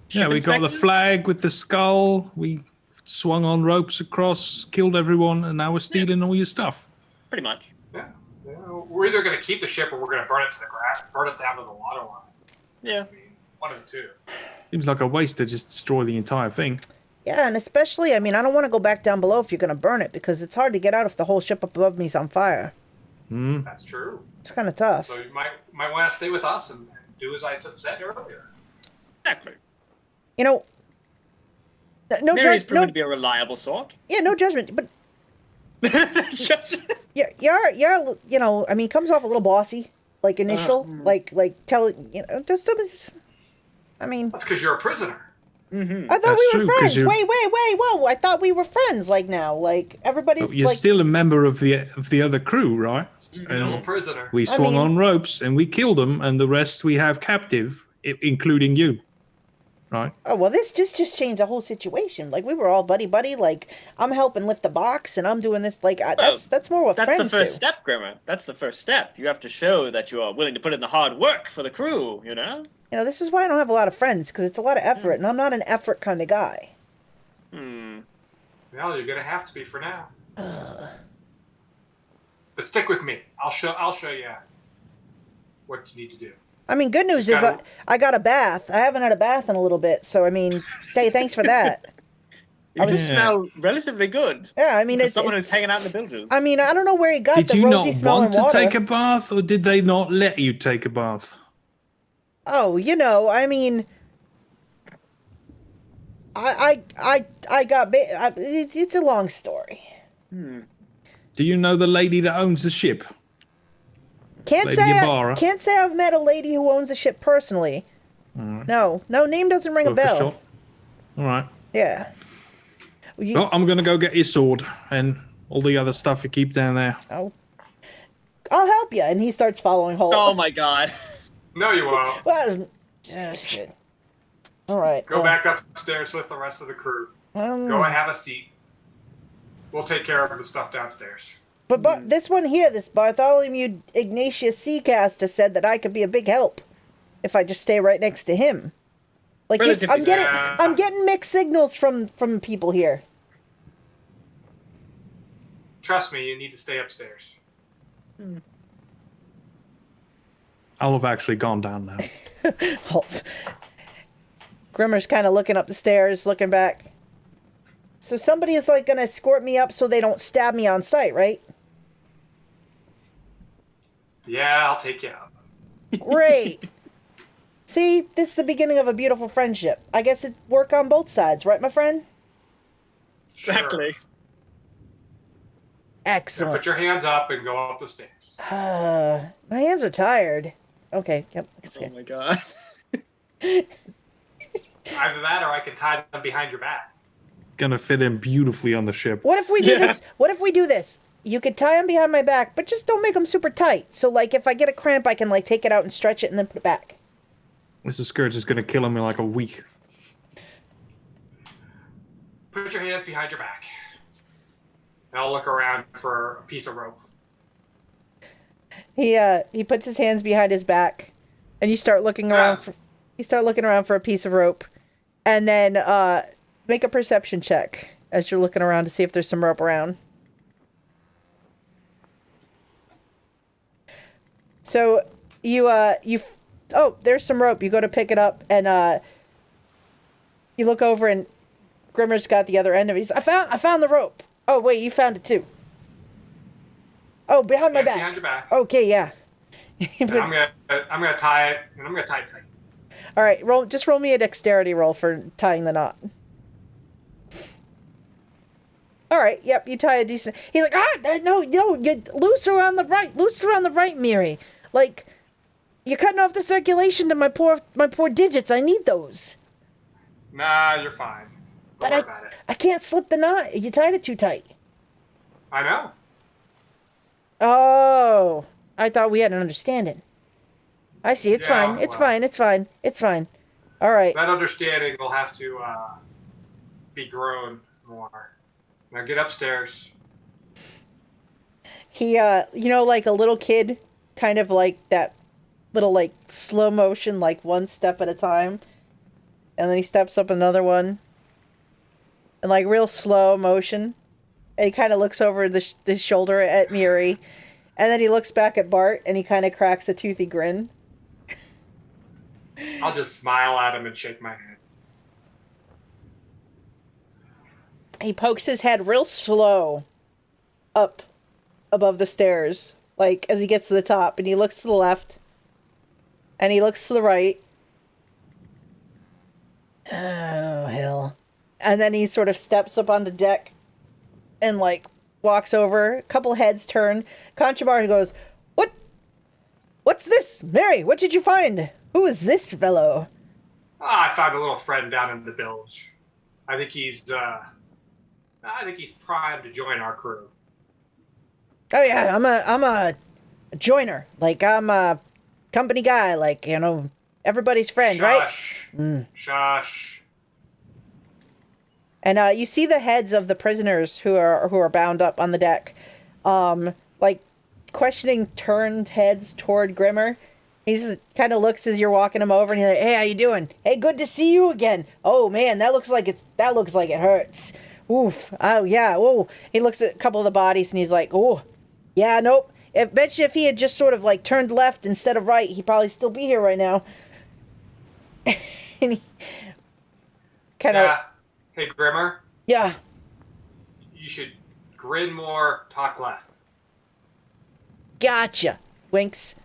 Ship we got the inspectors? flag with the skull. We swung on ropes across, killed everyone, and now we're stealing all your stuff. Pretty much. Yeah. We're either going to keep the ship or we're going to burn it to the ground, burn it down to the water line. Yeah. I mean, one of the two. Seems like a waste to just destroy the entire thing. yeah, and especially, I mean, I don't want to go back down below if you're gonna burn it because it's hard to get out if the whole ship up above me is on fire. Hmm. That's true. It's kind of tough. So you might want to stay with us and do as I said earlier. Exactly. No Mary's judge, proven no, to be a reliable sort. yeah, no judgment, but Just- yeah, you're, I mean, comes off a little bossy, like initial, like tell, just, I mean, That's because you're a prisoner. Mhm. I thought That's we were true, 'cause friends. you're- Wait, whoa! I thought we were friends. Like now, like everybody's But you're like, still a member of the other crew, right? Still a prisoner. We swung mean- on ropes and we killed them, and the rest we have captive, including you. Right? oh well, this just changed the whole situation. Like we were all buddy. Like I'm helping lift the box, and I'm doing this. Like that's more what That's friends the first do. step, Grimmer. That's the first step. You have to show that you are willing to put in the hard work for the crew, This is why I don't have a lot of friends because it's a lot of effort, and I'm not an effort kind of guy. Hmm. Well, you're going to have to be for now. But stick with me. I'll show you what you need to do. I mean, good news is I got a bath. I haven't had a bath in a little bit, so I mean, hey, thanks for that. You was- just smell relatively good. Yeah, I mean, For it's. someone who's hanging out in the bilges. I mean, I don't know where he got Did the you rosy not smelling want to water. take a bath, or did they not let you take a bath? Oh, I mean, I got. It's a long story. Do you know the lady that owns the ship? Can't Lady say Ybarra. can't say I've met a lady who owns a ship personally. No, name doesn't ring a Worth a bell. shot. All right. Yeah. Well, I'm gonna go get your sword and all the other stuff you keep down there. I'll help you. And he starts following Holt. Oh my god. No, you won't. Well, shit. All right. Go back upstairs with the rest of the crew. Go and have a seat. We'll take care of the stuff downstairs. But this one here, this Bartholomew Ignatius Seacaster said that I could be a big help if I just stay right next to him. Like Relatively I'm getting mixed signals from people here. Trust me, you need to stay upstairs. I'll have actually gone down now. Holtz. Grimmer's kind of looking up the stairs, looking back. So somebody is like gonna escort me up so they don't stab me on sight, right? Yeah, I'll take you out. Great. See, this is the beginning of a beautiful friendship. I guess it work on both sides, right, my friend? Exactly. Sure. Now Excellent. put your hands up and go up the stairs. My hands are tired. Okay, yep. Oh my god. Either that or I can tie them behind your back. Gonna fit in beautifully on the ship. What if we do Yeah. this? What if we do this? You could tie them behind my back, but just don't make them super tight. So, like, if I get a cramp, I can, like, take it out and stretch it and then put it back. Mr. Scourge is gonna kill him in like a week. Put your hands behind your back. And I'll look around for a piece of rope. He puts his hands behind his back, and you start looking around. You start looking around for a piece of rope, and then make a perception check as you're looking around to see if there's some rope around. So oh, there's some rope. You go to pick it up, and you look over, and Grimmer's got the other end of it. He's, I found the rope. Oh wait, you found it too. Oh, behind my Hands back. behind your back. Okay, yeah. And I'm gonna tie it, and I'm gonna tie it tight. All right, roll me a dexterity roll for tying the knot. All right, yep, you tie a decent. He's like, no, you looser on the right, Miri. Like, you're cutting off the circulation to my poor digits. I need those. Nah, you're fine. Don't worry about it. I can't slip the knot. You tied it too tight. I know. Oh, I thought we had an understanding. I see. It's Yeah, fine. It's well. fine. It's fine. It's fine. All right. That understanding will have to be grown more. Now get upstairs. He, like a little kid, kind of like that little, like, slow motion, like, one step at a time. And then he steps up another one. And, like, real slow motion. And he kind of looks over the shoulder at Miri. And then he looks back at Bart, and he kind of cracks a toothy grin. I'll just smile at him and shake my hand. He pokes his head real slow up above the stairs, like, as he gets to the top. And he looks to the left. And he looks to the right. Oh, hell. And then he sort of steps up on the deck and, like, walks over. A couple heads turn. Conchabar goes, What's this? Mary, what did you find? Who is this fellow? I found a little friend down in the bilge. I think he's primed to join our crew. Oh, yeah, I'm a joiner. Like, I'm a company guy. Like, everybody's friend, right? Shush. And you see the heads of the prisoners who are bound up on the deck. Like, questioning turned heads toward Grimmer. He's kind of looks as you're walking him over, and he's like, "Hey, how you doing? Hey, good to see you again. Oh man, that looks like it hurts. Oof. Oh yeah. Whoa." He looks at a couple of the bodies, and he's like, "Oh, yeah, nope. I bet you if he had just sort of like turned left instead of right, he'd probably still be here right now." And he kind of, Yeah. Hey, Grimmer. yeah. You should grin more, talk less. Gotcha. Winks,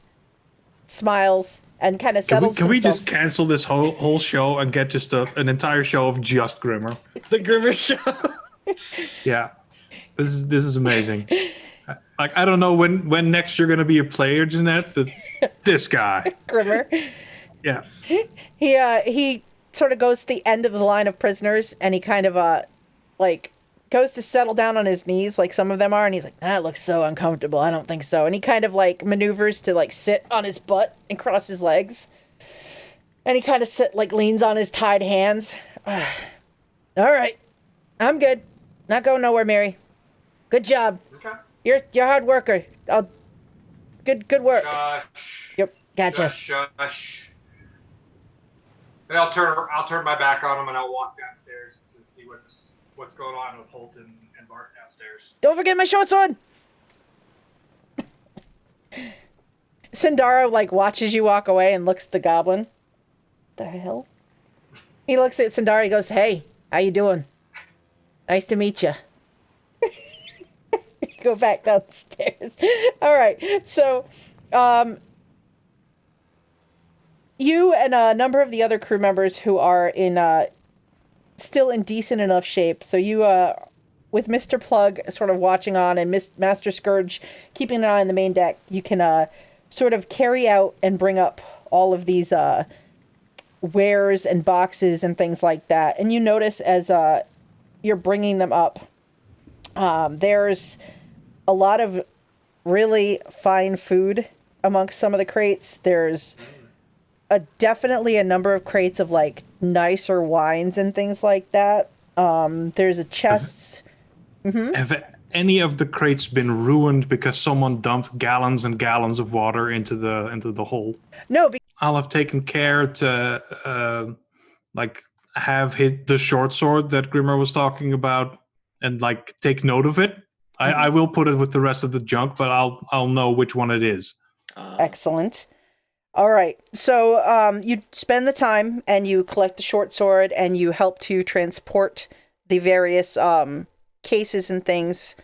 smiles, and kind of settles. Can we himself. just cancel this whole show and get just an entire show of just Grimmer? The Grimmer Show. Yeah, this is amazing. Like, I don't know when next you're gonna be a player, Jeanette. But this guy, Grimmer? yeah. He sort of goes to the end of the line of prisoners, and he kind of like goes to settle down on his knees, like some of them are, and he's like, "That looks so uncomfortable. I don't think so." And he kind of like maneuvers to like sit on his butt and cross his legs, and he kind of leans on his tied hands. All right, I'm good. Not going nowhere, Mary. Good job. Okay. You're a hard worker. Good work. Shush. Yep, gotcha. Shush. Then I'll turn my back on him and I'll walk downstairs to see what's going on with Holt and Bart downstairs. Don't forget my short sword. Sindara like watches you walk away and looks at the goblin. The hell? He looks at Sindara. He goes, "Hey, how you doing?" Nice to meet you. Go back downstairs. All right. So, you and a number of the other crew members who are still in decent enough shape. So you, with Mr. Plug sort of watching on and Master Scourge keeping an eye on the main deck, you can sort of carry out and bring up all of these wares and boxes and things like that. And you notice as you're bringing them up, there's a lot of really fine food amongst some of the crates. There's definitely a number of crates of like nicer wines and things like that. There's a chests. Have any of the crates been ruined because someone dumped gallons and gallons of water into the hole? No. I'll have taken care to like have hit the short sword that Grimmer was talking about and like take note of it. I will put it with the rest of the junk, but I'll know which one it is. Excellent. All right. So you spend the time and you collect the short sword and you help to transport the various cases and things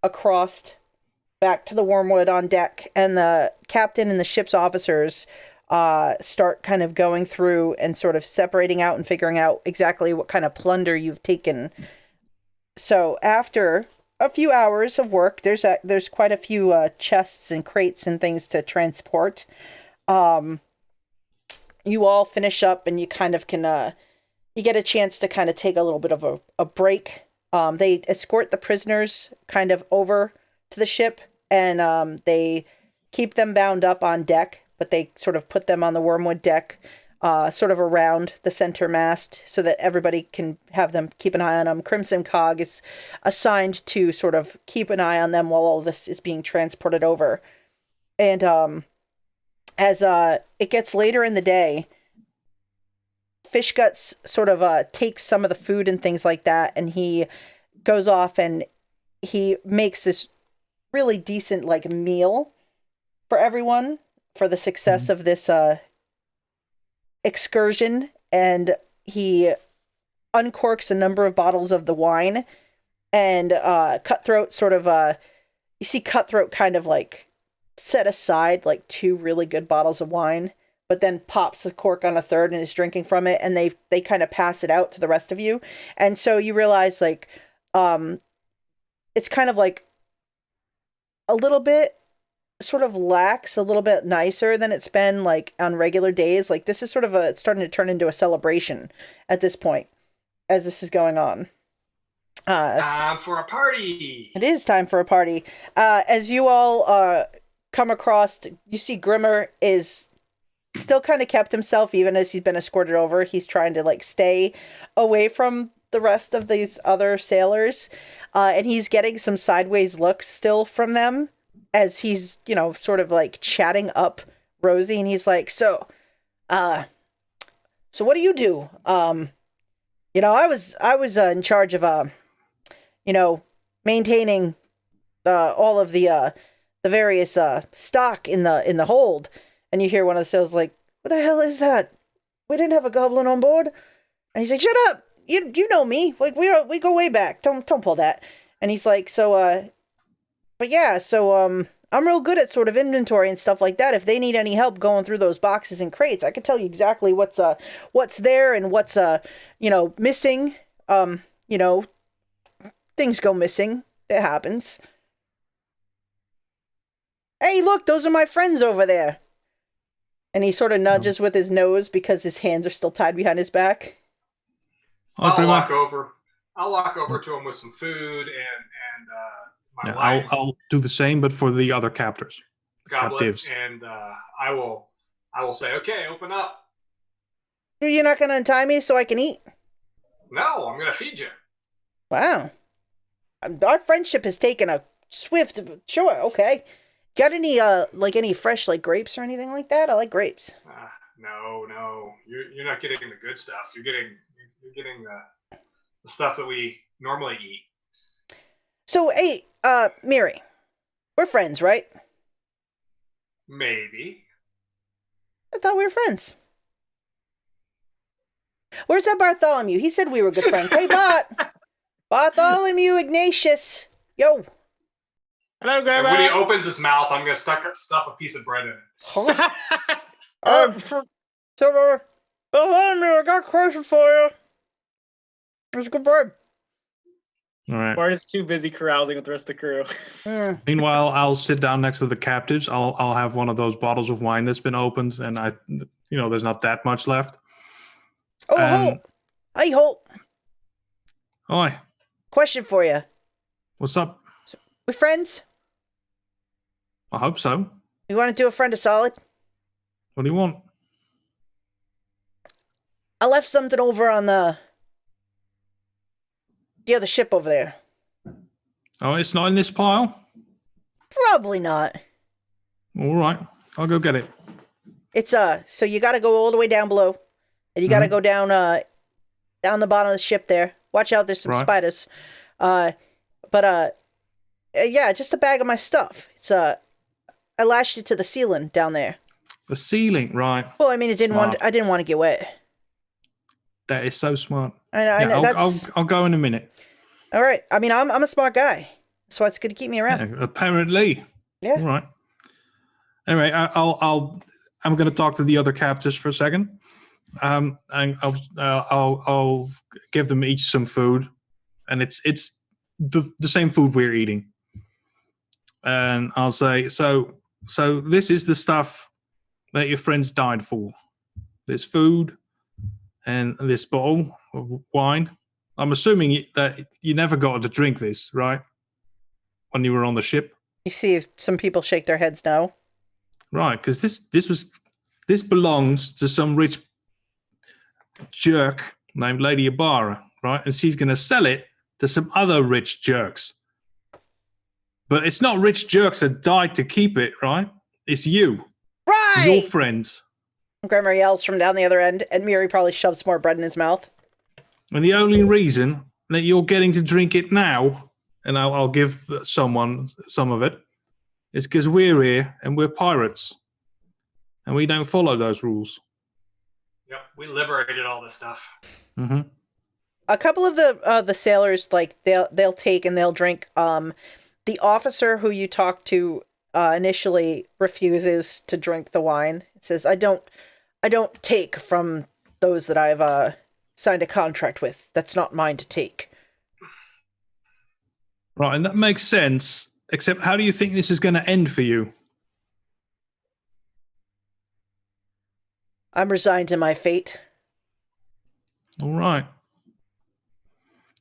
across back to the Wormwood on deck. And the captain and the ship's officers start kind of going through and sort of separating out and figuring out exactly what kind of plunder you've taken. So after a few hours of work, there's quite a few chests and crates and things to transport. You all finish up and you kind of can you get a chance to kind of take a little bit of a break. They escort the prisoners kind of over to the ship and they keep them bound up on deck, but they sort of put them on the Wormwood deck, sort of around the center mast so that everybody can have them keep an eye on them. Crimson Cog is assigned to sort of keep an eye on them while all this is being transported over. And as it gets later in the day, Fishguts sort of takes some of the food and things like that, and he goes off and he makes this really decent like meal for everyone for the success of this excursion, and he uncorks a number of bottles of the wine, and Cutthroat sort of you see Cutthroat kind of like set aside like 2 really good bottles of wine, but then pops a cork on a third and is drinking from it, and they kind of pass it out to the rest of you. And so you realize like it's kind of like a little bit sort of lax, a little bit nicer than it's been like on regular days. Like this is sort of it's starting to turn into a celebration at this point as this is going on. Time for a party. It is time for a party. As you all come across, you see Grimmer is still kind of kept himself even as he's been escorted over. He's trying to like stay away from the rest of these other sailors, and he's getting some sideways looks still from them as he's, you know, sort of like chatting up Rosie, and he's like, so what do you do? You know, I was in charge of you know, maintaining all of the various stock in the hold. And you hear one of the sailors like, what the hell is that? We didn't have a goblin on board. And he's like, shut up. You know me. Like we go way back. Don't pull that. And he's like, so but yeah, so I'm real good at sort of inventory and stuff like that. If they need any help going through those boxes and crates, I could tell you exactly what's there and what's you know, missing. You know, things go missing. It happens. Hey, look, those are my friends over there. And he sort of nudges with his nose because his hands are still tied behind his back. I'll walk over to him with some food and my wife. I'll do the same, but for the other captives. Captives. And I will say, okay, open up. You're not going to untie me so I can eat? No, I'm going to feed you. Wow. Our friendship has taken a swift... Sure, okay. Got any any fresh like grapes or anything like that? I like grapes. No, you're not getting the good stuff. You're getting the stuff that we normally eat. So hey, Miri, we're friends, right? Maybe. I thought we were friends. Where's that Bartholomew? He said we were good friends. Hey, Bart. Bartholomew Ignatius. Yo. Hello, And when he Grandma. opens his mouth, I'm gonna stuff a piece of bread in it. Huh? Oh, So, Bartholomew, I got a question for you. It's good bread. All right. Bart is too busy carousing with the rest of the crew. Mm. Meanwhile, I'll sit down next to the captives. I'll have one of those bottles of wine that's been opened, and there's not that much left. Oh, And- Holt. Hey, Holt. Oi, Question for you. what's up? We friends? I hope so. You want to do a friend a solid? What do you want? I left something over on the other ship over there. Oh, it's not in this pile? Probably not. All right, I'll go get it. It's so you gotta go all the way down below. And you gotta go down down the bottom of the ship there. Watch out, there's some Right. spiders. Yeah, just a bag of my stuff. It's I lashed it to the ceiling down there. The ceiling, right. Well, I mean I didn't want to get wet. That is so smart. I know that's I'll go in a minute. all right. I mean I'm a smart guy. That's why it's good to keep me around. Yeah, apparently. Yeah. All right. Anyway, I'm going to talk to the other captives for a second. And I'll give them each some food, and it's the same food we're eating. And I'll say, so this is the stuff that your friends died for. This food and this bottle of wine. I'm assuming that you never got to drink this, right? When you were on the ship. You see if some people shake their heads no. Right, because this belongs to some rich jerk named Lady Ibarra, right? And she's going to sell it to some other rich jerks. But it's not rich jerks that died to keep it, right? It's you, Right! your friends. Grandma yells from down the other end, and Miri probably shoves more bread in his mouth. And the only reason that you're getting to drink it now, and I'll give someone some of it, is because we're here and we're pirates. And we don't follow those rules. Yep, we liberated all this stuff. Mm-hmm. A couple of the sailors, like they'll take and they'll drink. The officer who you talked to initially refuses to drink the wine. It says, I don't take from those that I've signed a contract with. That's not mine to take. Right, and that makes sense, except how do you think this is going to end for you? I'm resigned to my fate. All right.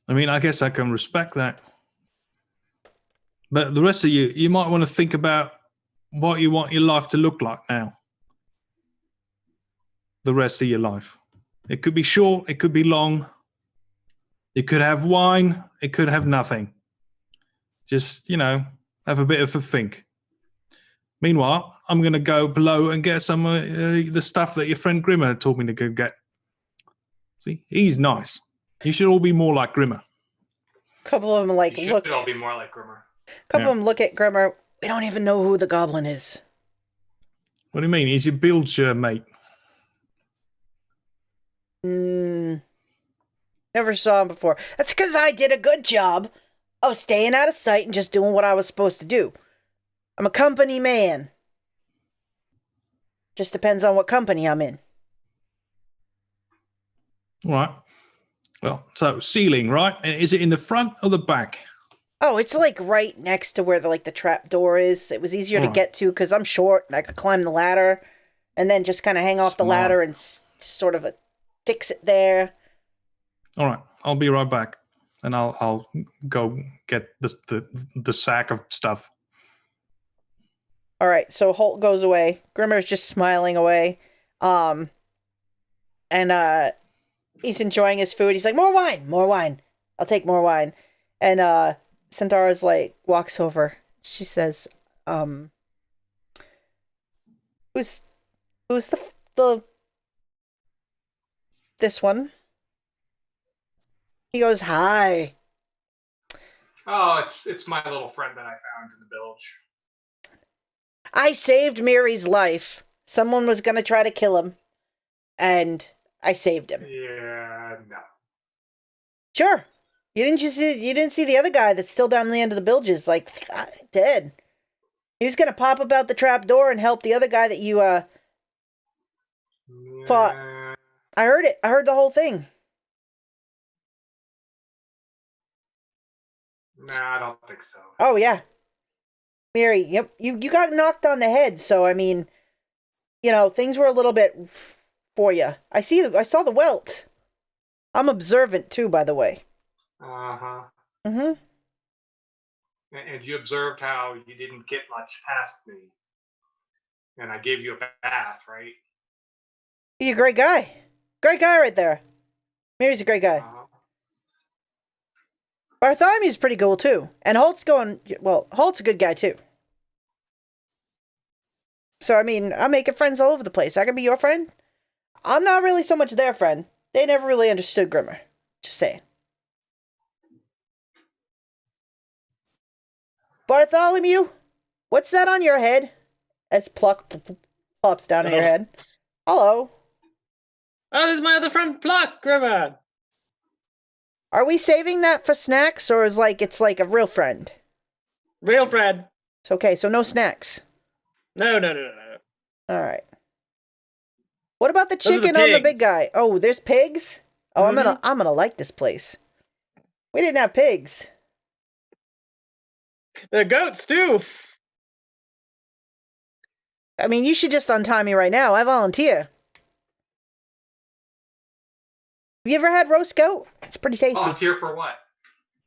I mean, I guess I can respect that. But the rest of you might want to think about what you want your life to look like now. The rest of your life. It could be short, it could be long. You could have wine, it could have nothing. Just, have a bit of a think. Meanwhile, I'm going to go below and get some of the stuff that your friend Grimmer told me to go get. See, he's nice. You should all be more like Grimmer. A couple of them look. You should all be more like Grimmer. Couple of them look at Grimmer. We don't even know who the goblin is. What do you mean? He's your bilge mate. Never saw him before. That's because I did a good job of staying out of sight and just doing what I was supposed to do. I'm a company man. Just depends on what company I'm in. All right. Well, so ceiling, right? And is it in the front or the back? Oh, it's like right next to where the trap door is. It was easier to get to because I'm short and I could climb the ladder and then just kind of hang off the ladder and sort of fix it there. All right. I'll be right back. And I'll go get the sack of stuff. All right, so Holt goes away. Grimmer's just smiling away. And he's enjoying his food. He's like, more wine. I'll take more wine. And Centaura's like, walks over. She says, who's the this one? He goes, hi. Oh, it's my little friend that I found in the bilge. I saved Miri's life. Someone was going to try to kill him, and I saved him. Yeah, no. Sure. You didn't see the other guy that's still down the end of the bilges, like dead. He was gonna pop up out the trap door and help the other guy that you fought. I heard it. I heard the whole thing. Nah, I don't think so. Oh yeah, Miri. Yep. You got knocked on the head, so I mean, things were a little bit for you. I saw the welt. I'm observant too, by the way. Uh-huh. Mm-hmm. And you observed how you didn't get much past me. And I gave you a bath, right? You're a great guy. Great guy right there. Miri's a great guy. Bartholomew's pretty cool too. And Holt's a good guy too. So, I mean, I'm making friends all over the place. I can be your friend. I'm not really so much their friend. They never really understood Grimmer. Just saying. Bartholomew, what's that on your head? As Pluck plops down on your head. Hello. Oh, this is my other friend, Pluck, Grimmer. Are we saving that for snacks, or it's like a real friend? Real friend. It's okay, so no snacks. No. All right. What about the chicken on the big guy? Oh, there's pigs? Oh, Mm-hmm. I'm gonna like this place. We didn't have pigs. There are goats too. I mean, you should just untie me right now. I volunteer. Have you ever had roast goat? It's pretty tasty. Volunteer for what?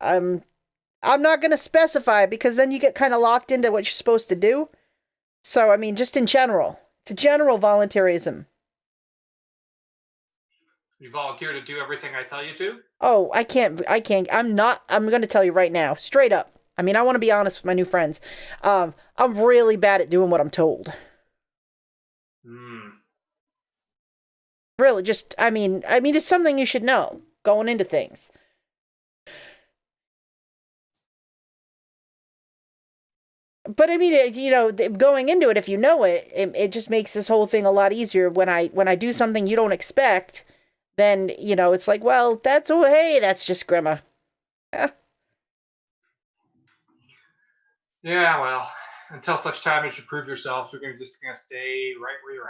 I'm not gonna specify because then you get kind of locked into what you're supposed to do. So, I mean, just in general. It's a general volunteerism. You volunteer to do everything I tell you to? Oh, I can't, I'm going to tell you right now, straight up. I mean, I want to be honest with my new friends. I'm really bad at doing what I'm told. Really, just, I mean, it's something you should know going into things. But I mean, going into it, if you know it, it just makes this whole thing a lot easier. When I do something you don't expect, then, it's like, well, that's just Grimmer. Yeah, well, until such time as you prove yourself, you're just gonna stay right where you're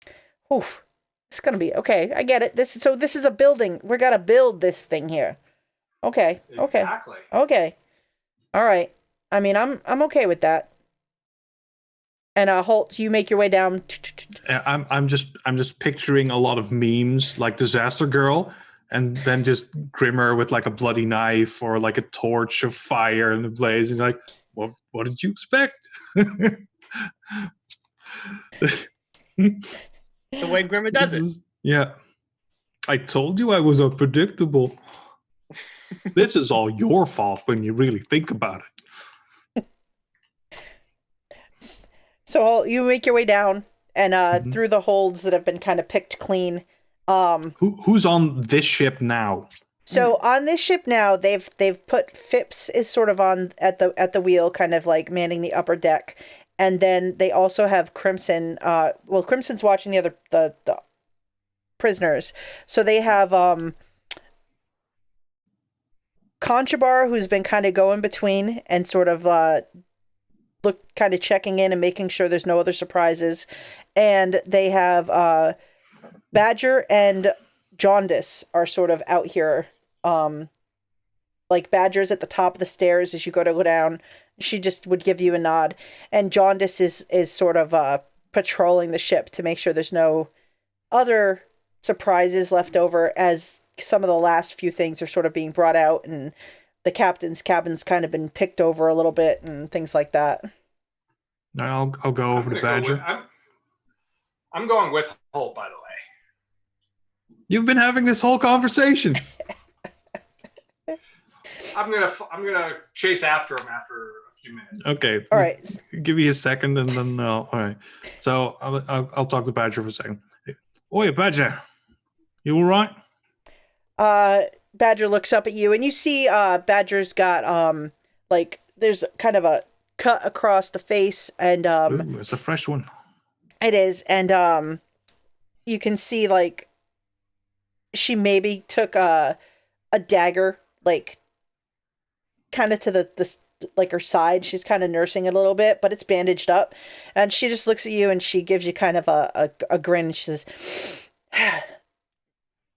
at. Oof. It's gonna be okay. I get it. This is a building. We're gonna build this thing here. Okay. Exactly. Okay. All right. I mean, I'm okay with that. And Holt, you make your way down. I'm just picturing a lot of memes like Disaster Girl, and then just Grimmer with like a bloody knife or like a torch of fire and a blaze, and like, what did you expect? The way Grimmer does it. Yeah. I told you I was unpredictable. This is all your fault when you really think about it. So you make your way down and through the holds that have been kind of picked clean. Who's on this ship now? So on this ship now, they've put Phipps is sort of on at the wheel, kind of like manning the upper deck, and then they also have Crimson. Crimson's watching the prisoners, so they have Conchabar, who's been kind of going between and sort of kind of checking in and making sure there's no other surprises, and they have Badger and Jaundice are sort of out here. Like Badger's at the top of the stairs as you go down. She just would give you a nod, and Jaundice is sort of patrolling the ship to make sure there's no other surprises left over, as some of the last few things are sort of being brought out, and the captain's cabin's kind of been picked over a little bit and things like that. I'll go over to Badger. I'm going with Holt, by the way. You've been having this whole conversation. I'm gonna chase after him after a few minutes. Okay. All right. Give me a second, and then all right. So I'll talk to Badger for a second. Oi, Badger, you all right? Badger looks up at you, and you see Badger's got like there's kind of a cut across the face, and Ooh, it's a fresh one. It is, and you can see like she maybe took a a dagger, like kind of to the like her side. She's kind of nursing it a little bit, but it's bandaged up. And she just looks at you and she gives you kind of a grin. And she says,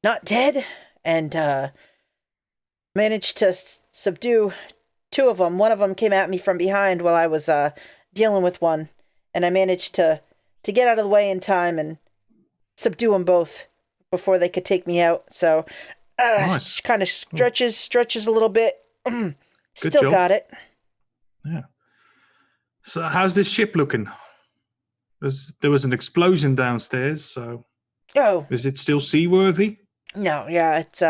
"Not dead," and managed to subdue two of them. One of them came at me from behind while I was dealing with one, and I managed to get out of the way in time and subdue them both before they could take me out. So Nice. she kind of stretches a little bit. Still job. got it. Yeah. So how's this ship looking? There was an explosion downstairs, so Oh is it still seaworthy? no, yeah, it's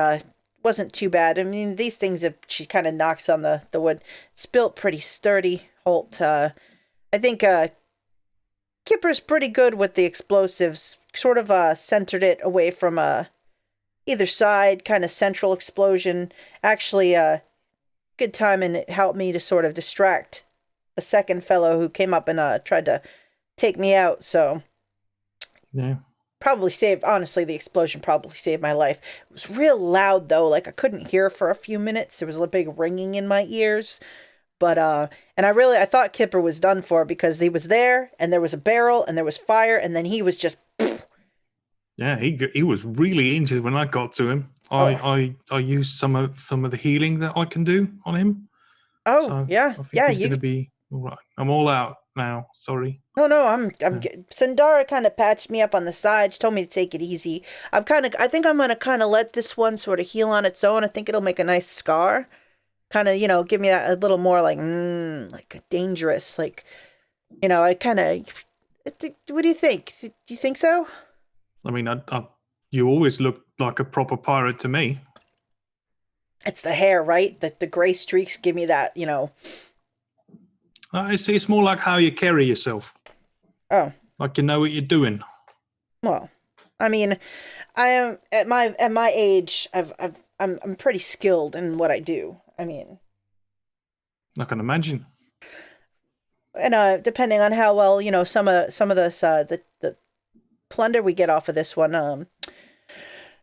wasn't too bad. I mean, these things, if she kind of knocks on the wood, it's built pretty sturdy. Holt, I think Kipper's pretty good with the explosives. Sort of centered it away from either side, kind of central explosion. Actually, good time, and it helped me to sort of distract the second fellow who came up and tried to take me out. So Yeah. probably saved, honestly, the explosion probably saved my life. It was real loud though, like I couldn't hear for a few minutes. There was a big ringing in my ears. But and I thought Kipper was done for because he was there and there was a barrel and there was fire and then he was just Yeah, he was really injured when I got to him. I used some of the healing that I can do on him. oh So yeah, I think yeah, he's gonna be all right. I'm all out now. Sorry. no, I'm Sandara kind of patched me up on the side. She told me to take it easy. I think I'm gonna kind of let this one sort of heal on its own. I think it'll make a nice scar. Kind of, give me that a little more like dangerous, like, I kind of, what do you think? Do you think so? I mean, you always look like a proper pirate to me. It's the hair, right? The gray streaks give me that, It's more like how you carry yourself. Oh, Like you know what you're doing. well, I mean, I am at my age, I'm pretty skilled in what I do. I mean, I can imagine. and depending on how well, some of this the plunder we get off of this one,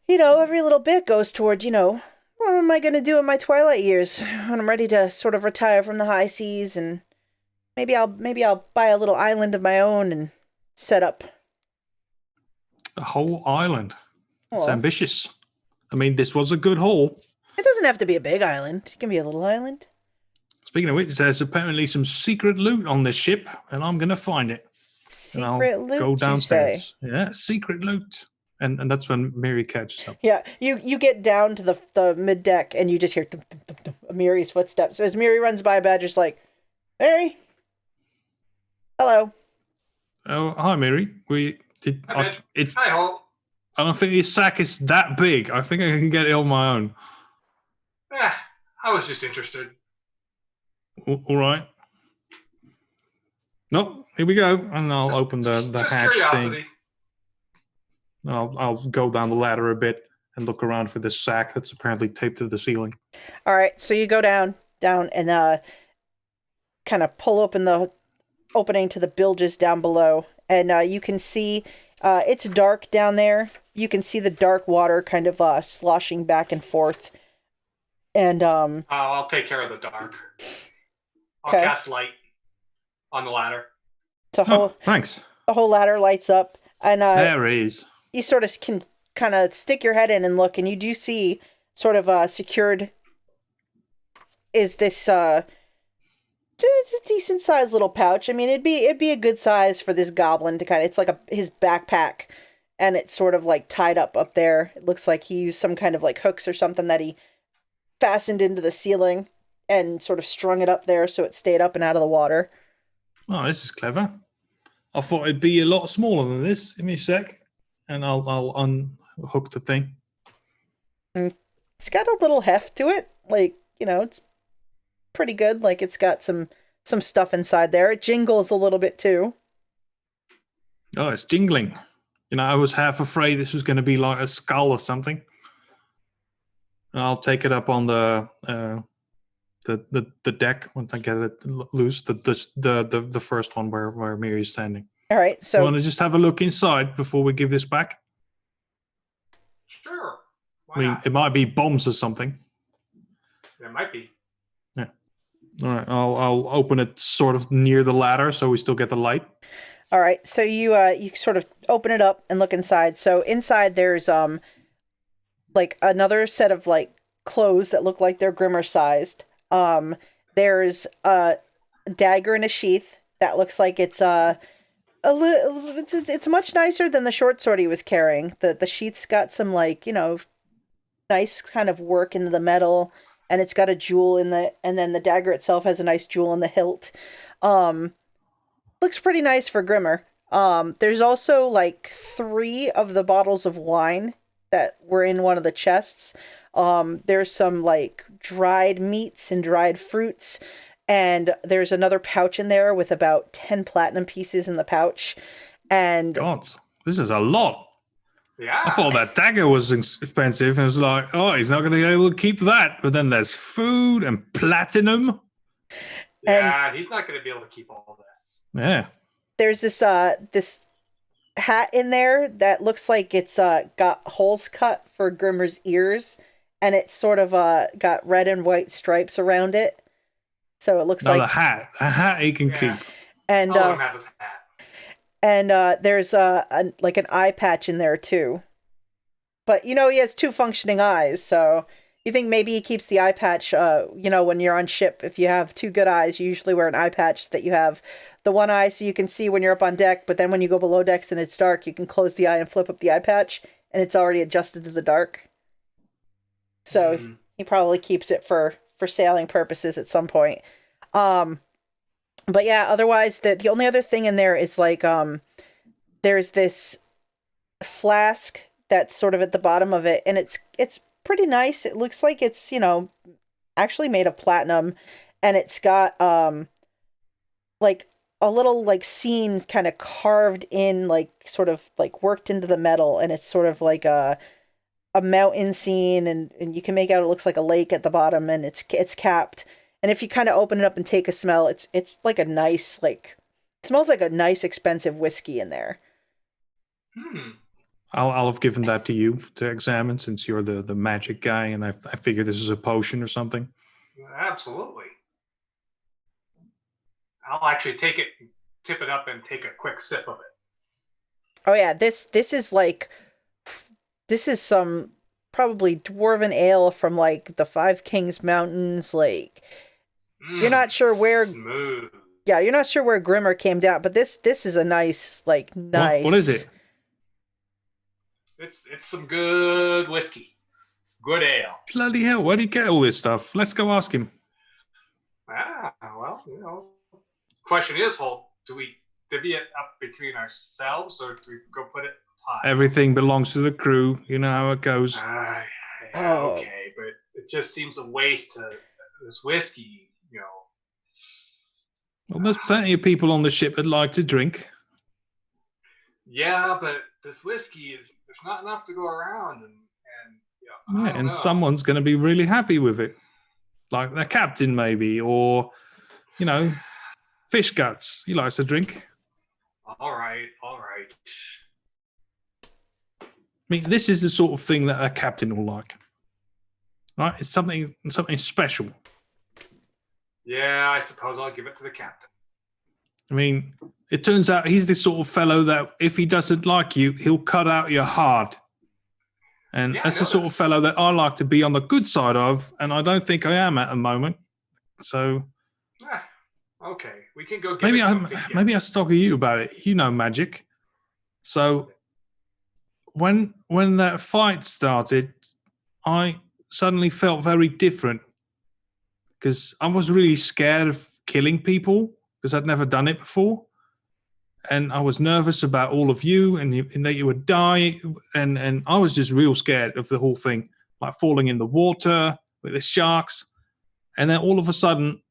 every little bit goes toward, what am I going to do in my twilight years when I'm ready to sort of retire from the high seas, and maybe I'll buy a little island of my own and set up. A whole island. It's Well, ambitious. I mean, this was a good haul. it doesn't have to be a big island. It can be a little island. Speaking of which, there's apparently some secret loot on this ship, and I'm going to find it. And I'll Secret loot, go downstairs. you say? Yeah, secret loot. And that's when Miri catches up. Yeah, you get down to the mid deck and you just hear thump, thump, thump, thump, Miri's footsteps. As Miri runs by, Badger's like, "Miri, hello." Oh, hi, Miri. Hi, Hi, Holt. I don't think this sack is that big. I think I can get it on my own. I was just interested. All right. Nope. Here we go. And I'll open the Just hatch curiosity. thing. I'll go down the ladder a bit and look around for this sack that's apparently taped to the ceiling. All right, so you go down, and kind of pull open the opening to the bilges down below, and you can see it's dark down there. You can see the dark water kind of sloshing back and forth, and I'll take care of the dark. I'll Okay. cast light on the ladder. Thanks. the whole ladder lights up, and There it is. you sort of can kind of stick your head in and look, and you do see sort of secured is this it's a decent sized little pouch. I mean, it'd be a good size for this goblin to kind of, it's like his backpack, and it's sort of like tied up there. It looks like he used some kind of like hooks or something that he fastened into the ceiling and sort of strung it up there so it stayed up and out of the water. Oh, this is clever. I thought it'd be a lot smaller than this. Give me a sec, and I'll unhook the thing. It's got a little heft to it, like, it's pretty good. Like, it's got some stuff inside there. It jingles a little bit too. Oh, it's jingling. I was half afraid this was going to be like a skull or something. And I'll take it up on the deck once I get it loose. The first one where Miri's standing. All right, You so want to just have a look inside before we give this back? Sure. Why I mean, not? it might be bombs or something. It might be. Yeah. All right. I'll open it sort of near the ladder so we still get the light. All right, so you sort of open it up and look inside. So inside there's like another set of like clothes that look like they're Grimmer sized. There's a dagger in a sheath that looks like it's it's much nicer than the short sword he was carrying. The sheath's got some like, nice kind of work into the metal, and it's got a jewel and then the dagger itself has a nice jewel in the hilt. Looks pretty nice for Grimmer. There's also like 3 of the bottles of wine that were in one of the chests. There's some like dried meats and dried fruits, and there's another pouch in there with about 10 platinum pieces in the pouch. And God, this is a lot. Yeah. I thought that dagger was expensive, and it was like, oh, he's not going to be able to keep that. But then there's food and platinum. Yeah, he's not going to be able to keep all this. Yeah. There's this hat in there that looks like it's got holes cut for Grimmer's ears, and it's sort of got red and white stripes around it. So it looks like a hat he can keep. And I'll let him have his hat. And there's like an eye patch in there too. But he has 2 functioning eyes, so you think maybe he keeps the eye patch, when you're on ship. If you have 2 good eyes, you usually wear an eye patch that you have the one eye so you can see when you're up on deck, but then when you go below decks and it's dark, you can close the eye and flip up the eye patch, and it's already adjusted to the dark. So he probably keeps it for sailing purposes at some point. But yeah, otherwise the only other thing in there is like there's this flask that's sort of at the bottom of it, and it's pretty nice. It looks like it's, actually made of platinum, and it's got like a little like scene kind of carved in, like sort of like worked into the metal, and it's sort of like a mountain scene, and you can make out it looks like a lake at the bottom, and it's capped. And if you kind of open it up and take a smell, it's like a nice, like, it smells like a nice expensive whiskey in there. I'll have given that to you to examine, since you're the magic guy, and I figure this is a potion or something. Absolutely. I'll actually take it, tip it up, and take a quick sip of it. Oh yeah, this is some probably dwarven ale from like the Five Kings Mountains. Like, you're not sure where. Smooth. Yeah, you're not sure where Grimmer came down, but this is a nice. What is it? It's some good whiskey. It's good ale. Bloody hell, where'd he get all this stuff? Let's go ask him. Well, question is, Holt, do we divvy it up between ourselves, or do we go put it in the pot? Everything belongs to the crew. You know how it goes. Okay, but it just seems a waste to this whiskey, Well, there's plenty of people on the ship that like to drink. Yeah, but this whiskey there's not enough to go around, I don't know. Someone's going to be really happy with it, like the captain maybe, or fish guts. He likes to drink. All right. I mean, this is the sort of thing that a captain will like, right? It's something special. Yeah, I suppose I'll give it to the captain. I mean, it turns out he's the sort of fellow that if he doesn't like you, he'll cut out your heart. And that's the sort of fellow that I like to be on the good side of, and I don't think I am at the moment. So, okay, we can go. Maybe I should talk to you about it. You know magic. So, when that fight started, I suddenly felt very different, because I was really scared of killing people because I'd never done it before. And I was nervous about all of you and that you would die. And I was just real scared of the whole thing, like falling in the water with the sharks. And then all of a sudden,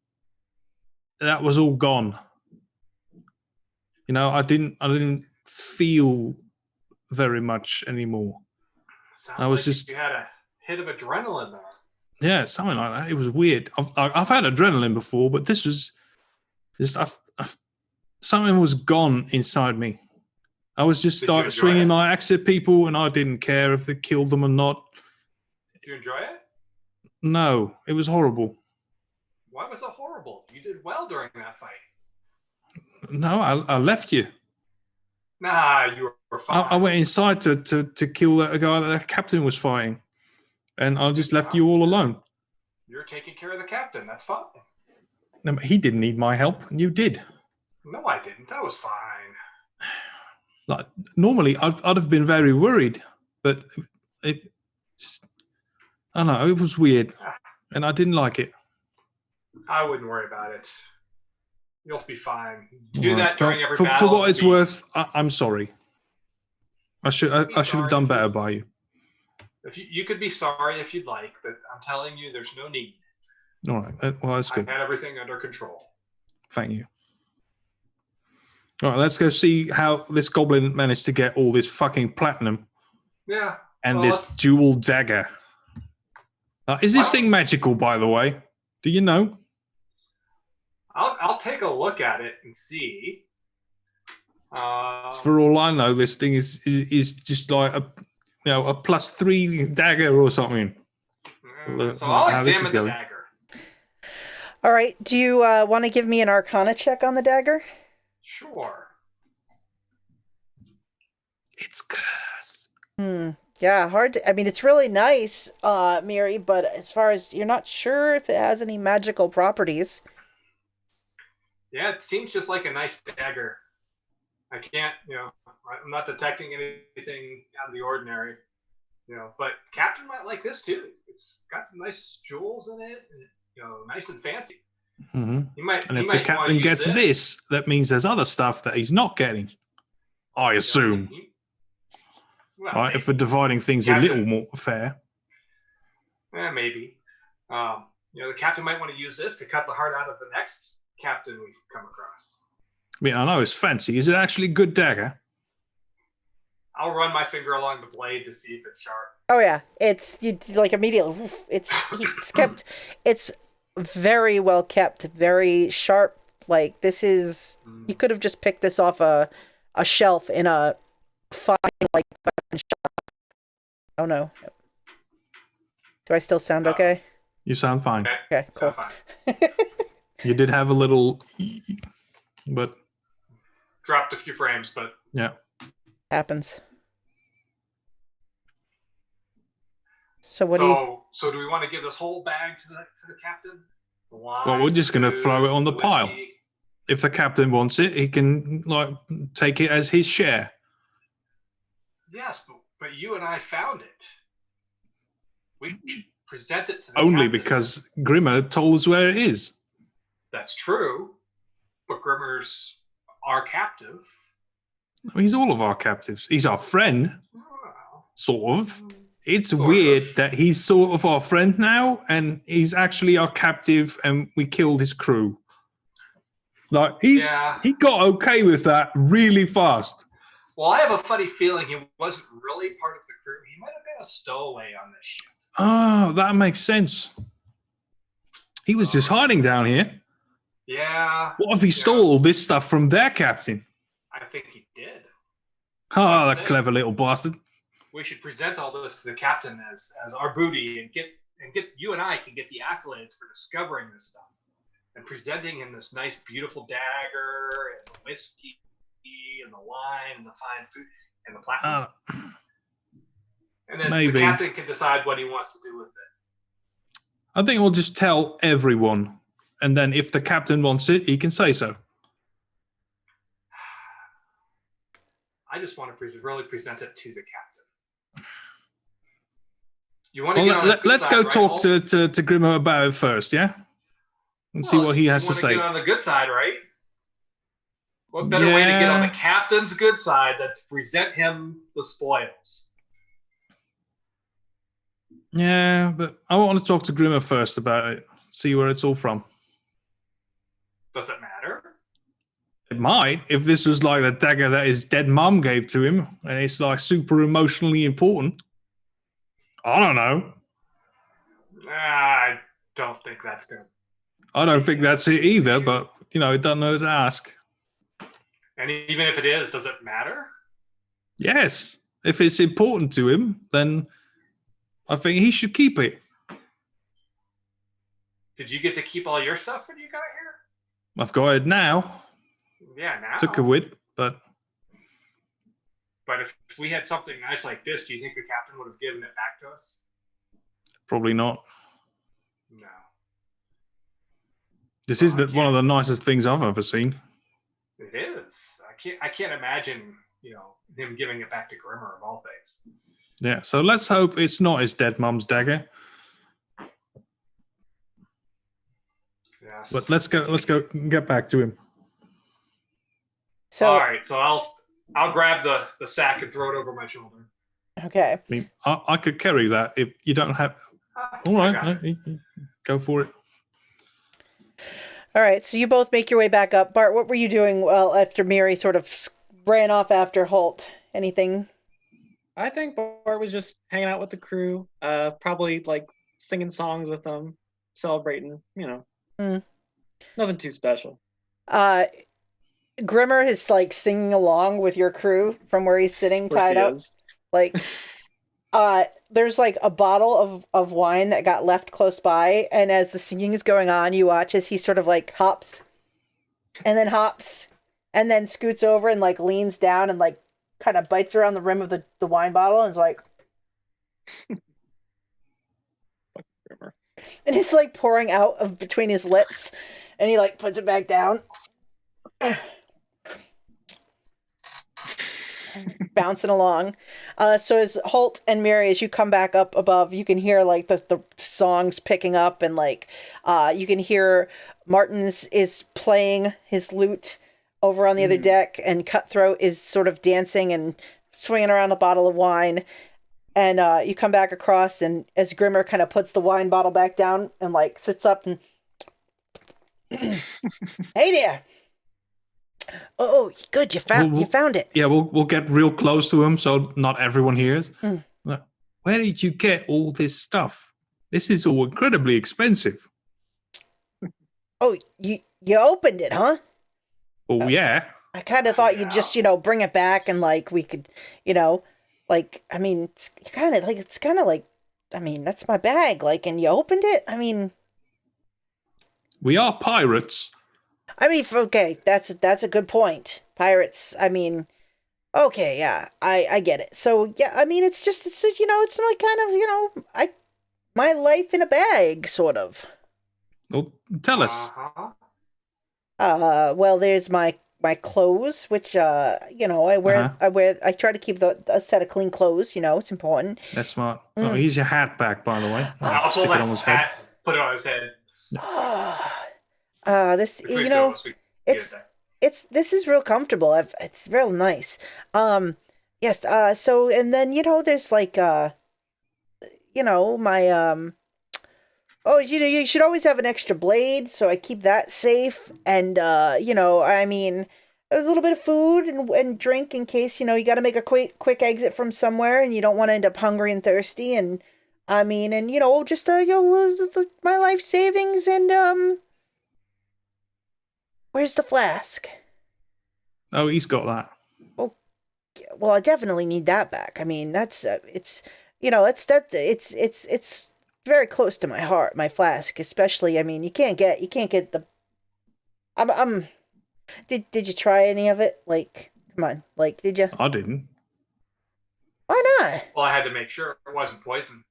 that was all gone. I didn't feel very much anymore. I was just. You had a hit of adrenaline there. Yeah, something like that. It was weird. I've had adrenaline before, but this was just something was gone inside me. I was just swinging my axe at people, and I didn't care if it killed them or not. Did you enjoy it? No, it was horrible. Why was it horrible? You did well during that fight. No, I left you. Nah, you were fine. I went inside to kill a guy that the captain was fighting. And I just left you all alone. You're taking care of the captain. That's fine. No, but he didn't need my help. You did. No, I didn't. That was fine. Like normally, I'd have been very worried, but I don't know. It was weird, and I didn't like it. I wouldn't worry about it. You'll be fine. Do that during every for battle. For what it's worth, I'm sorry. I should have done better by you. If you could be sorry if you'd like, but I'm telling you, there's no need. All right. Well, that's good. I had everything under control. Thank you. All right, let's go see how this goblin managed to get all this fucking platinum. Yeah. And this dual dagger. Is this thing magical, by the way? Do you know? I'll take a look at it and see. For all I know, this thing is just like a +3 dagger or something. So I'll examine the dagger. All right. Do you want to give me an Arcana check on the dagger? Sure. It's cursed. Yeah, hard to, I mean, it's really nice, Miri, but as far as you're not sure if it has any magical properties. Yeah, it seems just like a nice dagger. I can't, I'm not detecting anything out of the ordinary, but Captain might like this too. It's got some nice jewels in it, and, nice and fancy. Mm-hmm. And if the captain gets this, that means there's other stuff that he's not getting. I assume. Right, if we're dividing things a little more fair. Maybe. The captain might want to use this to cut the heart out of the next captain we come across. I mean, I know it's fancy. Is it actually a good dagger? I'll run my finger along the blade to see if it's sharp. Oh yeah, it's like immediately. It's kept. It's very well kept, very sharp. Like this is. You could have just picked this off a shelf in a fine like weapon shop. Oh no. Do I still sound okay? You sound fine. Okay, cool. You did have a little, but dropped a few frames, but yeah, happens. So what do you? So do we want to give this whole bag to the captain? Well, we're just gonna throw it on the pile. If the captain wants it, he can take it as his share. Yes, but you and I found it. We should present it to the only captain. Because Grimmer told us where it is. That's true, but Grimmer's our captive. He's all of our captives. He's our friend, sort of. It's Sort weird of. that he's sort of our friend now, and he's actually our captive, and we killed his crew. Like he got okay with that really fast. Well, I have a funny feeling he wasn't really part of the crew. He might have been a stowaway on this ship. Oh, that makes sense. He was just hiding down here. Yeah. What if he stole all this stuff from their captain? I think he did. Oh, that clever little bastard. We should present all this to the captain as our booty and get you and I can get the accolades for discovering this stuff and presenting him this nice, beautiful dagger and the whiskey and the wine and the fine food and the platinum. And then the captain can decide what he wants to do with it. I think we'll just tell everyone. And then if the captain wants it, he can say so. I just want to really present it to the captain. You want to get on his good let's side, go right, talk Holt? to Grimmer about it first, yeah? And see what he has to say. You want to get on the good side, right? What better way to get on the captain's good side than to present him the spoils? Yeah, but I want to talk to Grimmer first about it. See where it's all from. Does it matter? It might, if this was like the dagger that his dead mom gave to him, and it's like super emotionally important. I don't know. I don't think that's good. I don't think that's it either, but, it doesn't hurt to ask. And even if it is, does it matter? Yes. If it's important to him, then I think he should keep it. Did you get to keep all your stuff when you got here? I've got it now. Yeah, now. Took a whip, but if we had something nice like this, do you think the captain would have given it back to us? probably not. No. This is one of the nicest things I've ever seen. It is. I can't imagine, him giving it back to Grimmer of all things. Yeah, so let's hope it's not his dead mum's dagger. Yes. But let's go get back to him. So all right, so I'll grab the sack and throw it over my shoulder. okay. I mean, I could carry that if you don't have. All right, go for it. All right, so you both make your way back up. Bart, what were you doing after Miri sort of ran off after Holt? Anything? I think Bart was just hanging out with the crew, probably like singing songs with them, celebrating, Nothing too special. Grimmer is like singing along with your crew from where he's sitting tied up. Like, there's like a bottle of wine that got left close by, and as the singing is going on, you watch as he sort of like hops, and then scoots over and like leans down and like kind of bites around the rim of the wine bottle and is like, and it's like pouring out of between his lips, and he like puts it back down. Bouncing along. So as Holt and Miri, as you come back up above, you can hear like the songs picking up, and like you can hear Martins is playing his lute over on the other deck, and Cutthroat is sort of dancing and swinging around a bottle of wine. And you come back across, and as Grimmer kind of puts the wine bottle back down and like sits up and hey there. Oh, good! You found it. Yeah, we'll get real close to him so not everyone hears. Where did you get all this stuff? This is all incredibly expensive. Oh, you opened it, huh? Oh yeah. I kind of thought you'd just bring it back and like we could, like I mean, it's kind of like I mean that's my bag, like, and you opened it. I mean, we are pirates. I mean, okay, that's a good point. Pirates. I mean, okay, yeah, I get it. So yeah, I mean, it's like kind of my life in a bag, sort of. Well, tell us. Well, there's my clothes, which I wear. I try to keep a set of clean clothes. It's important. That's smart. Oh, here's your hat back, by the way. I'll stick it on his head. Put it on his head. This this is real comfortable. It's real nice. Yes. So and then there's like my oh you should always have an extra blade, so I keep that safe. And I mean a little bit of food and drink in case you got to make a quick exit from somewhere and you don't want to end up hungry and thirsty. And I mean and just my life savings and where's the flask? Oh, he's got that. Oh, well, I definitely need that back. I mean, that's it's very close to my heart, my flask, especially. I mean, you can't get the. Did you try any of it? Like, come on, like, did you? I didn't. Why not? Well, I had to make sure it wasn't poison.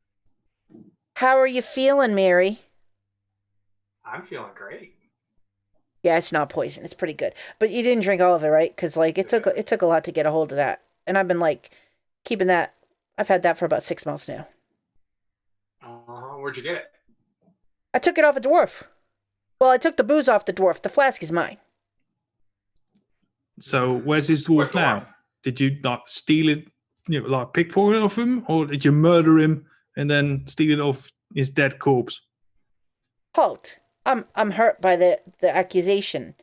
How are you feeling, Miri? I'm feeling great. Yeah, it's not poison. It's pretty good. But you didn't drink all of it, right? Because like it took a lot to get a hold of that, and I've been like keeping that. I've had that for about 6 months now. Where'd you get it? I took it off a dwarf. Well, I took the booze off the dwarf. The flask is mine. So where's his dwarf now? Did you not steal it, like pickpocket off him, or did you murder him and then steal it off his dead corpse? Halt. I'm hurt by the accusation.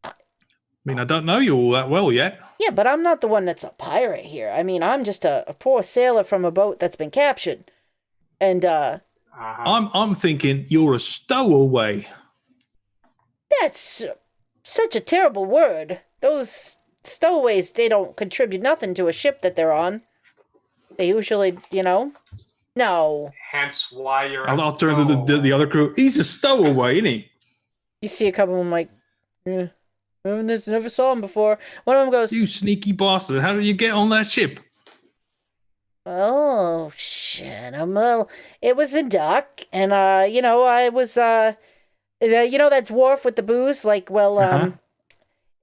I mean, I don't know you all that well yet. Yeah, but I'm not the one that's a pirate here. I mean, I'm just a poor sailor from a boat that's been captured. And I'm thinking you're a stowaway. That's such a terrible word. Those stowaways, they don't contribute nothing to a ship that they're on. They usually, No. Hence why you're. I'll turn to the other crew. He's a stowaway, isn't he? You see a couple of them like, yeah, never saw him before. One of them goes, You sneaky bastard! How did you get on that ship? oh shit, it was a duck, and I was that dwarf with the booze, like, well, Uh-huh.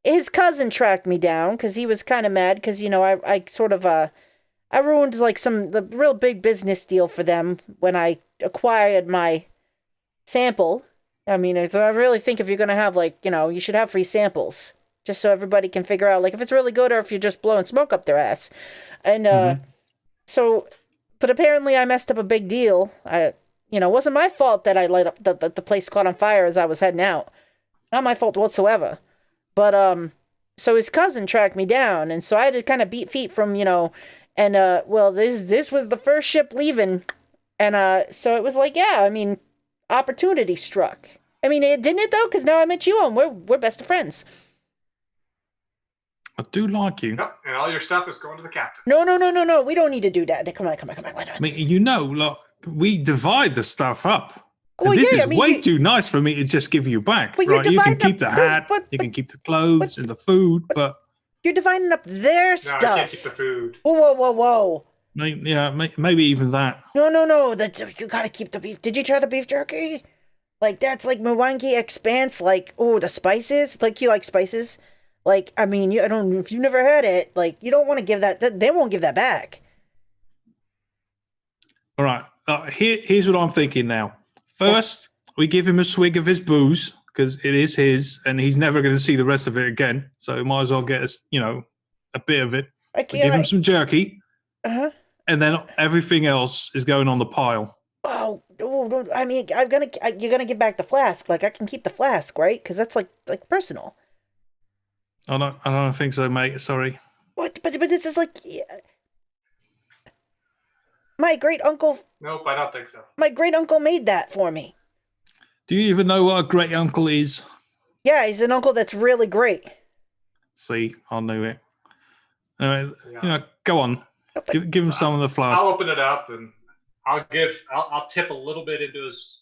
his cousin tracked me down because he was kind of mad because I sort of I ruined like the real big business deal for them when I acquired my sample. I mean, I really think if you're gonna have you should have free samples just so everybody can figure out like if it's really good or if you're just blowing smoke up their ass. And so, but apparently I messed up a big deal. It wasn't my fault that I light up the place caught on fire as I was heading out. Not my fault whatsoever. But so his cousin tracked me down, and so I had to kind of beat feet from and well, this was the first ship leaving, and so it was like, yeah, I mean, opportunity struck. I mean, didn't it though? Because now I met you, and we're best of friends. I do like you. Yep, and all your stuff is going to the captain. No. We don't need to do that. Come on. I mean, look, we divide the stuff up. Well, this yeah, is I mean, way too nice for me to just give you back. But you're Right? You can dividing keep the up- hat, but- you can keep the clothes and the food, but You're dividing up their No, stuff. I can't keep the food. Whoa. maybe even that. No. You gotta keep the beef. Did you try the beef jerky? Like, that's like Mwangi Expanse. Like, oh, the spices. Like, you like spices? Like, I mean, I don't. If you've never had it, like, you don't want to give that. They won't give that back. All right. Here's what I'm thinking now. First, we give him a swig of his booze because it is his, and he's never going to see the rest of it again. So might as well get us, a bit of it. We give him some jerky, and then everything else is going on the pile. Oh, I mean, you're gonna give back the flask. Like, I can keep the flask, right? Because that's like personal. I don't think so, mate. Sorry. What? But this is like, my great uncle. Nope, I don't think so. My great uncle made that for me. Do you even know what a great uncle is? Yeah, he's an uncle that's really great. See, I knew it. Anyway, Yeah. go on. Give him some of the flask. I'll open it up and I'll tip a little bit into his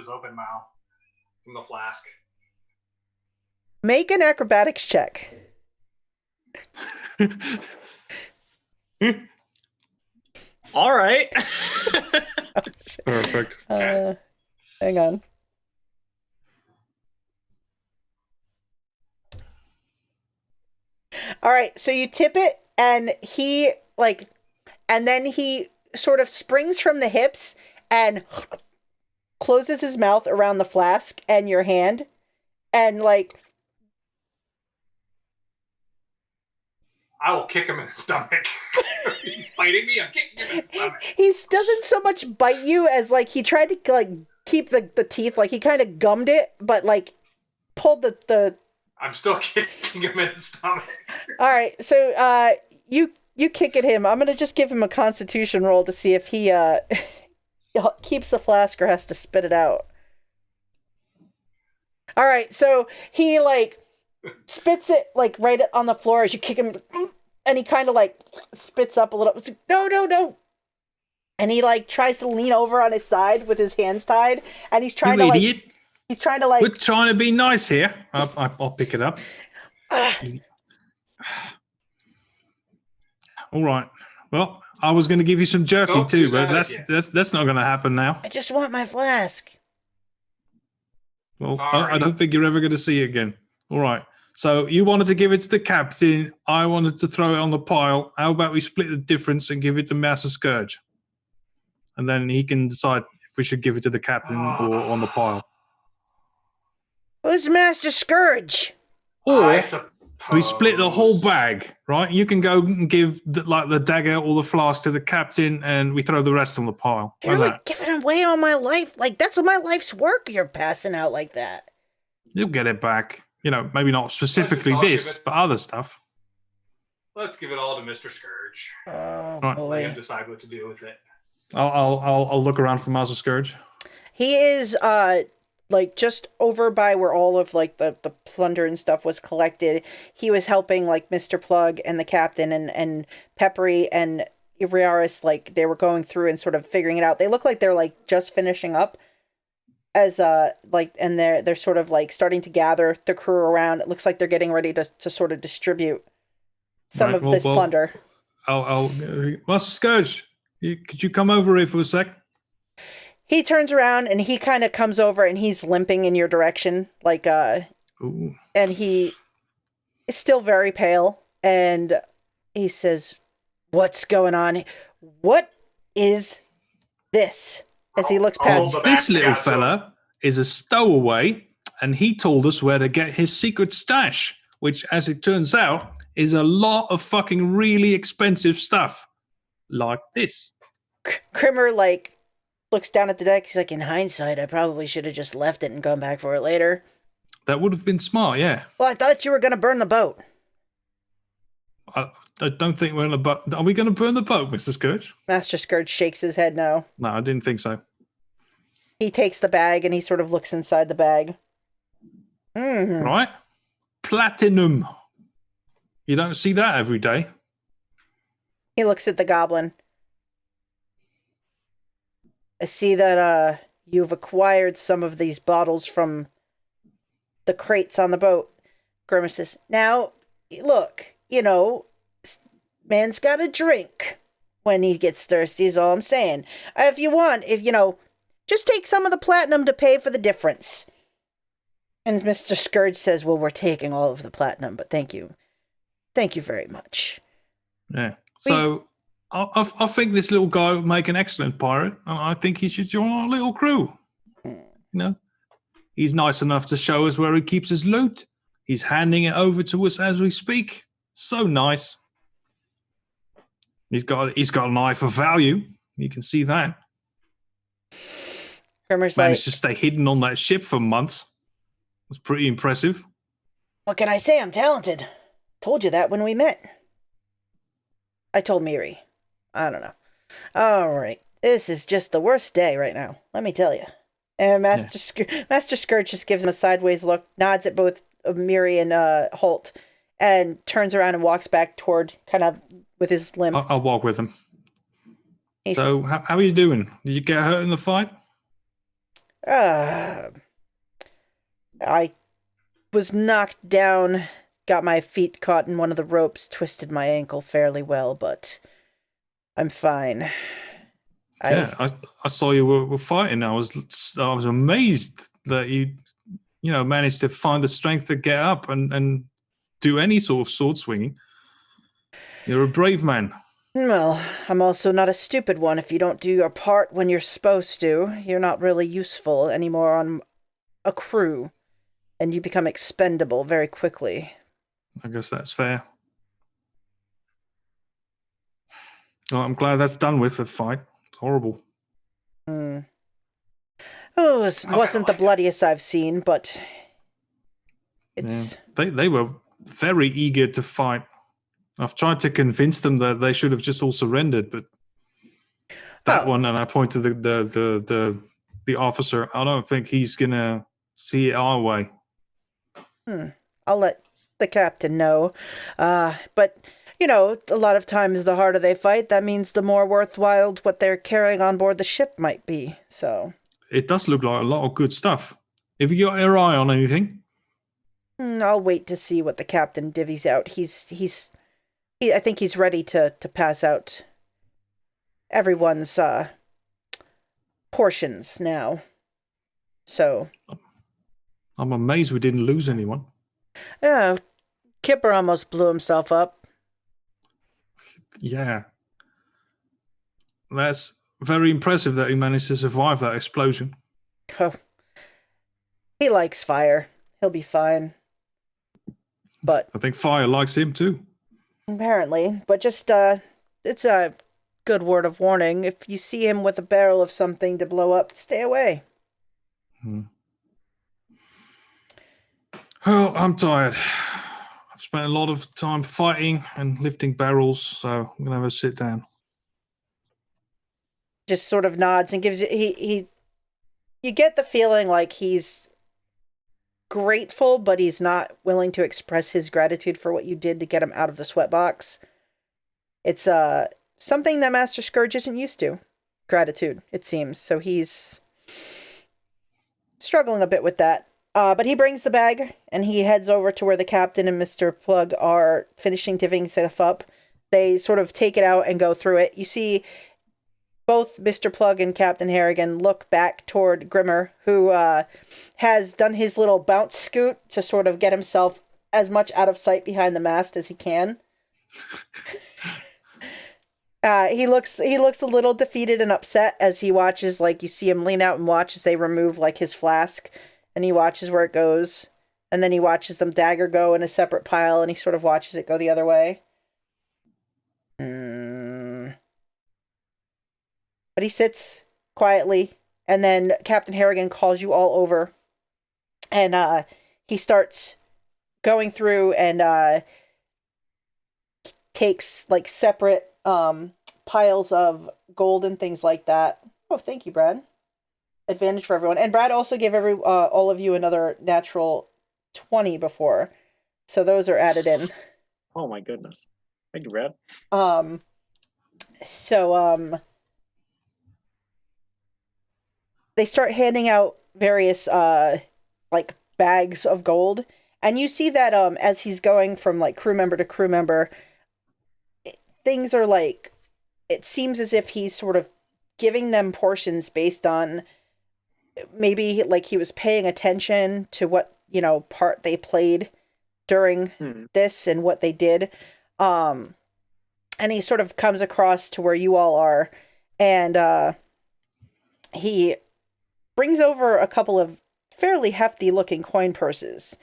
open mouth from the flask. Make an acrobatics check. All right. Perfect. Hang on. All right, so you tip it, and then he sort of springs from the hips and closes his mouth around the flask and your hand, and like, I will kick him in the stomach. He's fighting me. I'm kicking him in the stomach. he doesn't so much bite you as like he tried to like keep the teeth, like he kind of gummed it, but like pulled the. I'm still kicking him in the stomach. All right, so you kick at him. I'm gonna just give him a Constitution roll to see if he keeps the flask or has to spit it out. All right, so he like spits it like right on the floor as you kick him, and he kind of like spits up a little. It's like, no, and he like tries to lean over on his side with his hands tied, and he's trying You to idiot. like. He's trying to like. We're trying to be nice here. I'll pick it up. All right. Well, I was going to give you some jerky Don't too, do but that that's not going to happen now. I just want my flask. Well, Sorry. I don't think you're ever going to see it again. All right. So you wanted to give it to the captain. I wanted to throw it on the pile. How about we split the difference and give it to Master Scourge? And then he can decide if we should give it to the captain or on the pile. Who's Master Scourge? Or I suppose. we split the whole bag, right? You can go and give the dagger or the flask to the captain, and we throw the rest on the pile. You're How's like that? giving away all my life. Like, that's my life's work you're passing out like that. You'll get it back. Maybe not specifically I'll give this, it- but other stuff. Let's give it all to Mr. Scourge. Oh, Right. boy. Let him decide what to do with it. I'll look around for Master Scourge. He is, like, just over by where all of, like, the plunder and stuff was collected. He was helping, like, Mr. Plug and the captain and Peppery and Iriaris, like, they were going through and sort of figuring it out. They look like they're, like, just finishing up as, like, and they're sort of, like, starting to gather the crew around. It looks like they're getting ready to sort of distribute some of this plunder. I'll Master Scourge, could you come over here for a sec? He turns around and he kind of comes over and he's limping in your direction, like, Ooh. and he is still very pale, and he says, "What's going on? What is this?" As he looks past. This little fella is a stowaway, and he told us where to get his secret stash, which, as it turns out, is a lot of fucking really expensive stuff. Like this. Krimmer, like, looks down at the deck. He's like, in hindsight, I probably should have just left it and gone back for it later. That would have been smart, yeah. Well, I thought you were going to burn the boat. I don't think we're on a boat. Are we going to burn the boat, Mr. Scourge? Master Scourge shakes his head no. No, I didn't think so. He takes the bag and he sort of looks inside the bag. Mm-hmm. Right? Platinum. You don't see that every day. He looks at the goblin. I see that you've acquired some of these bottles from the crates on the boat. Grimace says, now, look, you know, man's got to drink when he gets thirsty is all I'm saying. If you want, just take some of the platinum to pay for the difference. And Mr. Scourge says, well, we're taking all of the platinum, but thank you. Thank you very much. Yeah. So I think this little guy would make an excellent pirate. And I think he should join our little crew. You know, he's nice enough to show us where he keeps his loot. He's handing it over to us as we speak. So nice. He's got an eye for value. You can see that. Grimmer's managed to stay hidden on that ship for months. It's pretty impressive. What can I say? I'm talented. Told you that when we met. I told Miri. I don't know. All right. This is just the worst day right now. Let me tell you. And Master Scourge just gives him a sideways look, nods at both Miri and Holt, and turns around and walks back toward, kind of with his limp. I'll walk with him. So, how are you doing? Did you get hurt in the fight? I was knocked down, got my feet caught in one of the ropes, twisted my ankle fairly well, but I'm fine. Yeah, I saw you were fighting. I was amazed that you managed to find the strength to get up and do any sort of sword swinging. You're a brave man. Well, I'm also not a stupid one. If you don't do your part when you're supposed to, you're not really useful anymore on a crew, and you become expendable very quickly. I guess that's fair. Well, I'm glad that's done with the fight. It's horrible. Oh, it wasn't the bloodiest I've seen, but it's... Yeah. They were very eager to fight. I've tried to convince them that they should have just all surrendered, but that one, and I point to the officer, I don't think he's gonna see it our way. I'll let the captain know. But, a lot of times the harder they fight, that means the more worthwhile what they're carrying on board the ship might be, so... It does look like a lot of good stuff. Have you got your eye on anything? I'll wait to see what the captain divvies out. I think he's ready to pass out everyone's portions now. So... I'm amazed we didn't lose anyone. Yeah, Kipper almost blew himself up. Yeah. That's very impressive that he managed to survive that explosion. Oh. He likes fire. He'll be fine. But I think fire likes him too. Apparently. But just, it's a good word of warning. If you see him with a barrel of something to blow up, stay away. Oh, I'm tired. I've spent a lot of time fighting and lifting barrels, so I'm going to have a sit down. Just sort of nods and gives you... You get the feeling like he's grateful, but he's not willing to express his gratitude for what you did to get him out of the sweatbox. It's something that Master Scourge isn't used to. Gratitude, it seems. So he's struggling a bit with that. But he brings the bag, and he heads over to where the captain and Mr. Plug are finishing divvying stuff up. They sort of take it out and go through it. You see both Mr. Plug and Captain Harrigan look back toward Grimmer, who has done his little bounce scoot to sort of get himself as much out of sight behind the mast as he can. He looks a little defeated and upset as he watches, like, you see him lean out and watch as they remove, like, his flask, and he watches where it goes, and then he watches them dagger go in a separate pile, and he sort of watches it go the other way. But he sits quietly, and then Captain Harrigan calls you all over, and he starts going through and takes, like, separate piles of gold and things like that. Oh, thank you, Brad. Advantage for everyone. And Brad also gave all of you another natural 20 before. So those are added in. Oh my goodness. Thank you, Brad. They start handing out various like bags of gold, and you see that as he's going from like crew member to crew member, things are like, it seems as if he's sort of giving them portions based on maybe like he was paying attention to what, you know, part they played during this and what they did. And he sort of comes across to where you all are, and he brings over a couple of fairly hefty looking coin purses,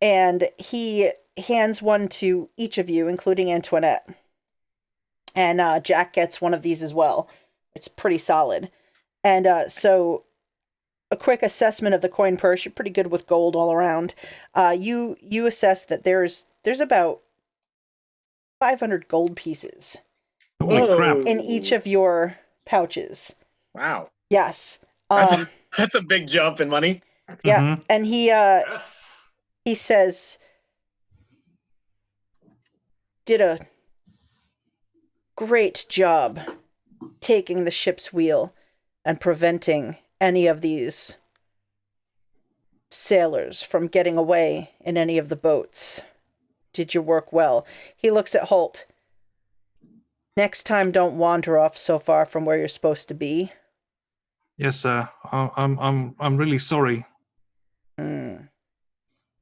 and he hands one to each of you, including Antoinette. And Jack gets one of these as well. It's pretty solid. And so a quick assessment of the coin purse. You're pretty good with gold all around. You assess that there's about 500 gold pieces Holy crap. in each of your pouches. Wow. Yes. That's a big jump in money. Yeah. Mhm. And he says, did a great job taking the ship's wheel and preventing any of these sailors from getting away in any of the boats. Did your work well. He looks at Holt. Next time, don't wander off so far from where you're supposed to be. Yes, sir. I'm really sorry.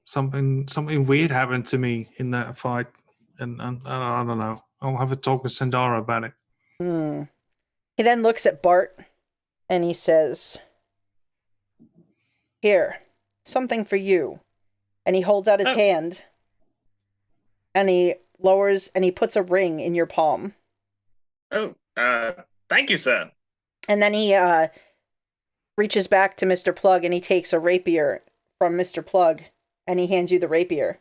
Something weird happened to me in that fight, and I don't know. I'll have a talk with Sandara about it. He then looks at Bart, and he says, "Here, something for you." And he holds out his hand, and he lowers, and he puts a ring in your palm. Oh, thank you, sir. And then he reaches back to Mr. Plug, and he takes a rapier from Mr. Plug, and he hands you the rapier.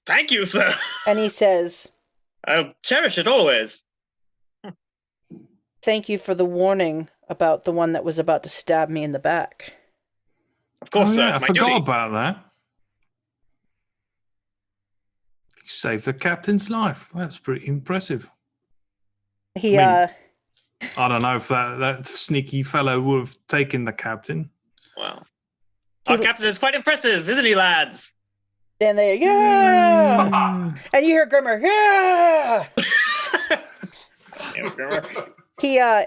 Thank you, sir. And he says, I'll cherish it always. "Thank you for the warning about the one that was about to stab me in the back." Of course, sir. Yeah, It's I my forgot duty. about that. You saved the captain's life. That's pretty impressive. He, I don't know if that sneaky fellow would have taken the captain. Wow. Our captain is quite impressive, isn't he, lads? and they, yeah! And you hear Grimmer, yeah!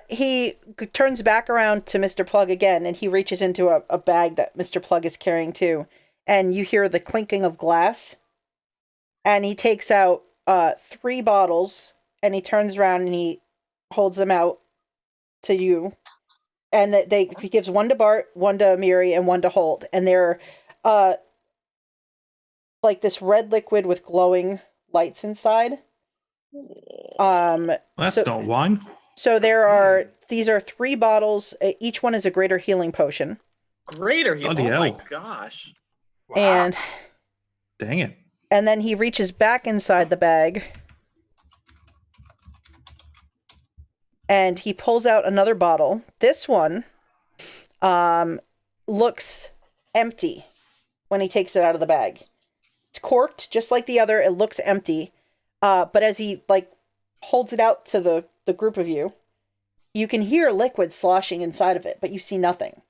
He turns back around to Mr. Plug again, and he reaches into a bag that Mr. Plug is carrying too. And you hear the clinking of glass. And he takes out 3 bottles, and he turns around and he holds them out to you. And he gives one to Bart, one to Miri, and one to Holt. And they're like this red liquid with glowing lights inside. That's not wine. So these are 3 bottles. Each one is a greater healing potion. Greater healing. Bloody Oh my hell. gosh. Wow. And Dang it. and then he reaches back inside the bag. And he pulls out another bottle. This one looks empty when he takes it out of the bag. It's corked, just like the other. It looks empty. But as he like holds it out to the group of you, you can hear liquid sloshing inside of it, but you see nothing.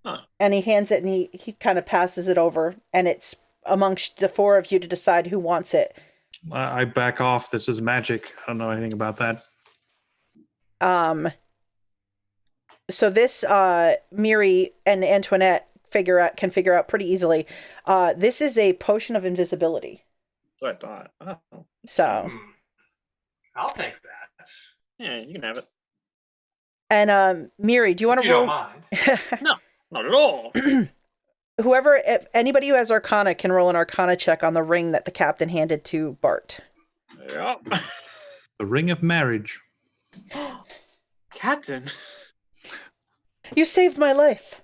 Huh. And he hands it, and he kind of passes it over, and it's amongst the four of you to decide who wants it. I back off. This is magic. I don't know anything about that. So this Miri and Antoinette can figure out pretty easily. This is a potion of invisibility. That's what I thought. Oh. So I'll take that. Yeah, you can have it. and Miri, do you want to roll? You don't mind. No, not at all. Anybody who has Arcana can roll an Arcana check on the ring that the captain handed to Bart. Yep. The ring of marriage. Captain. You saved my life.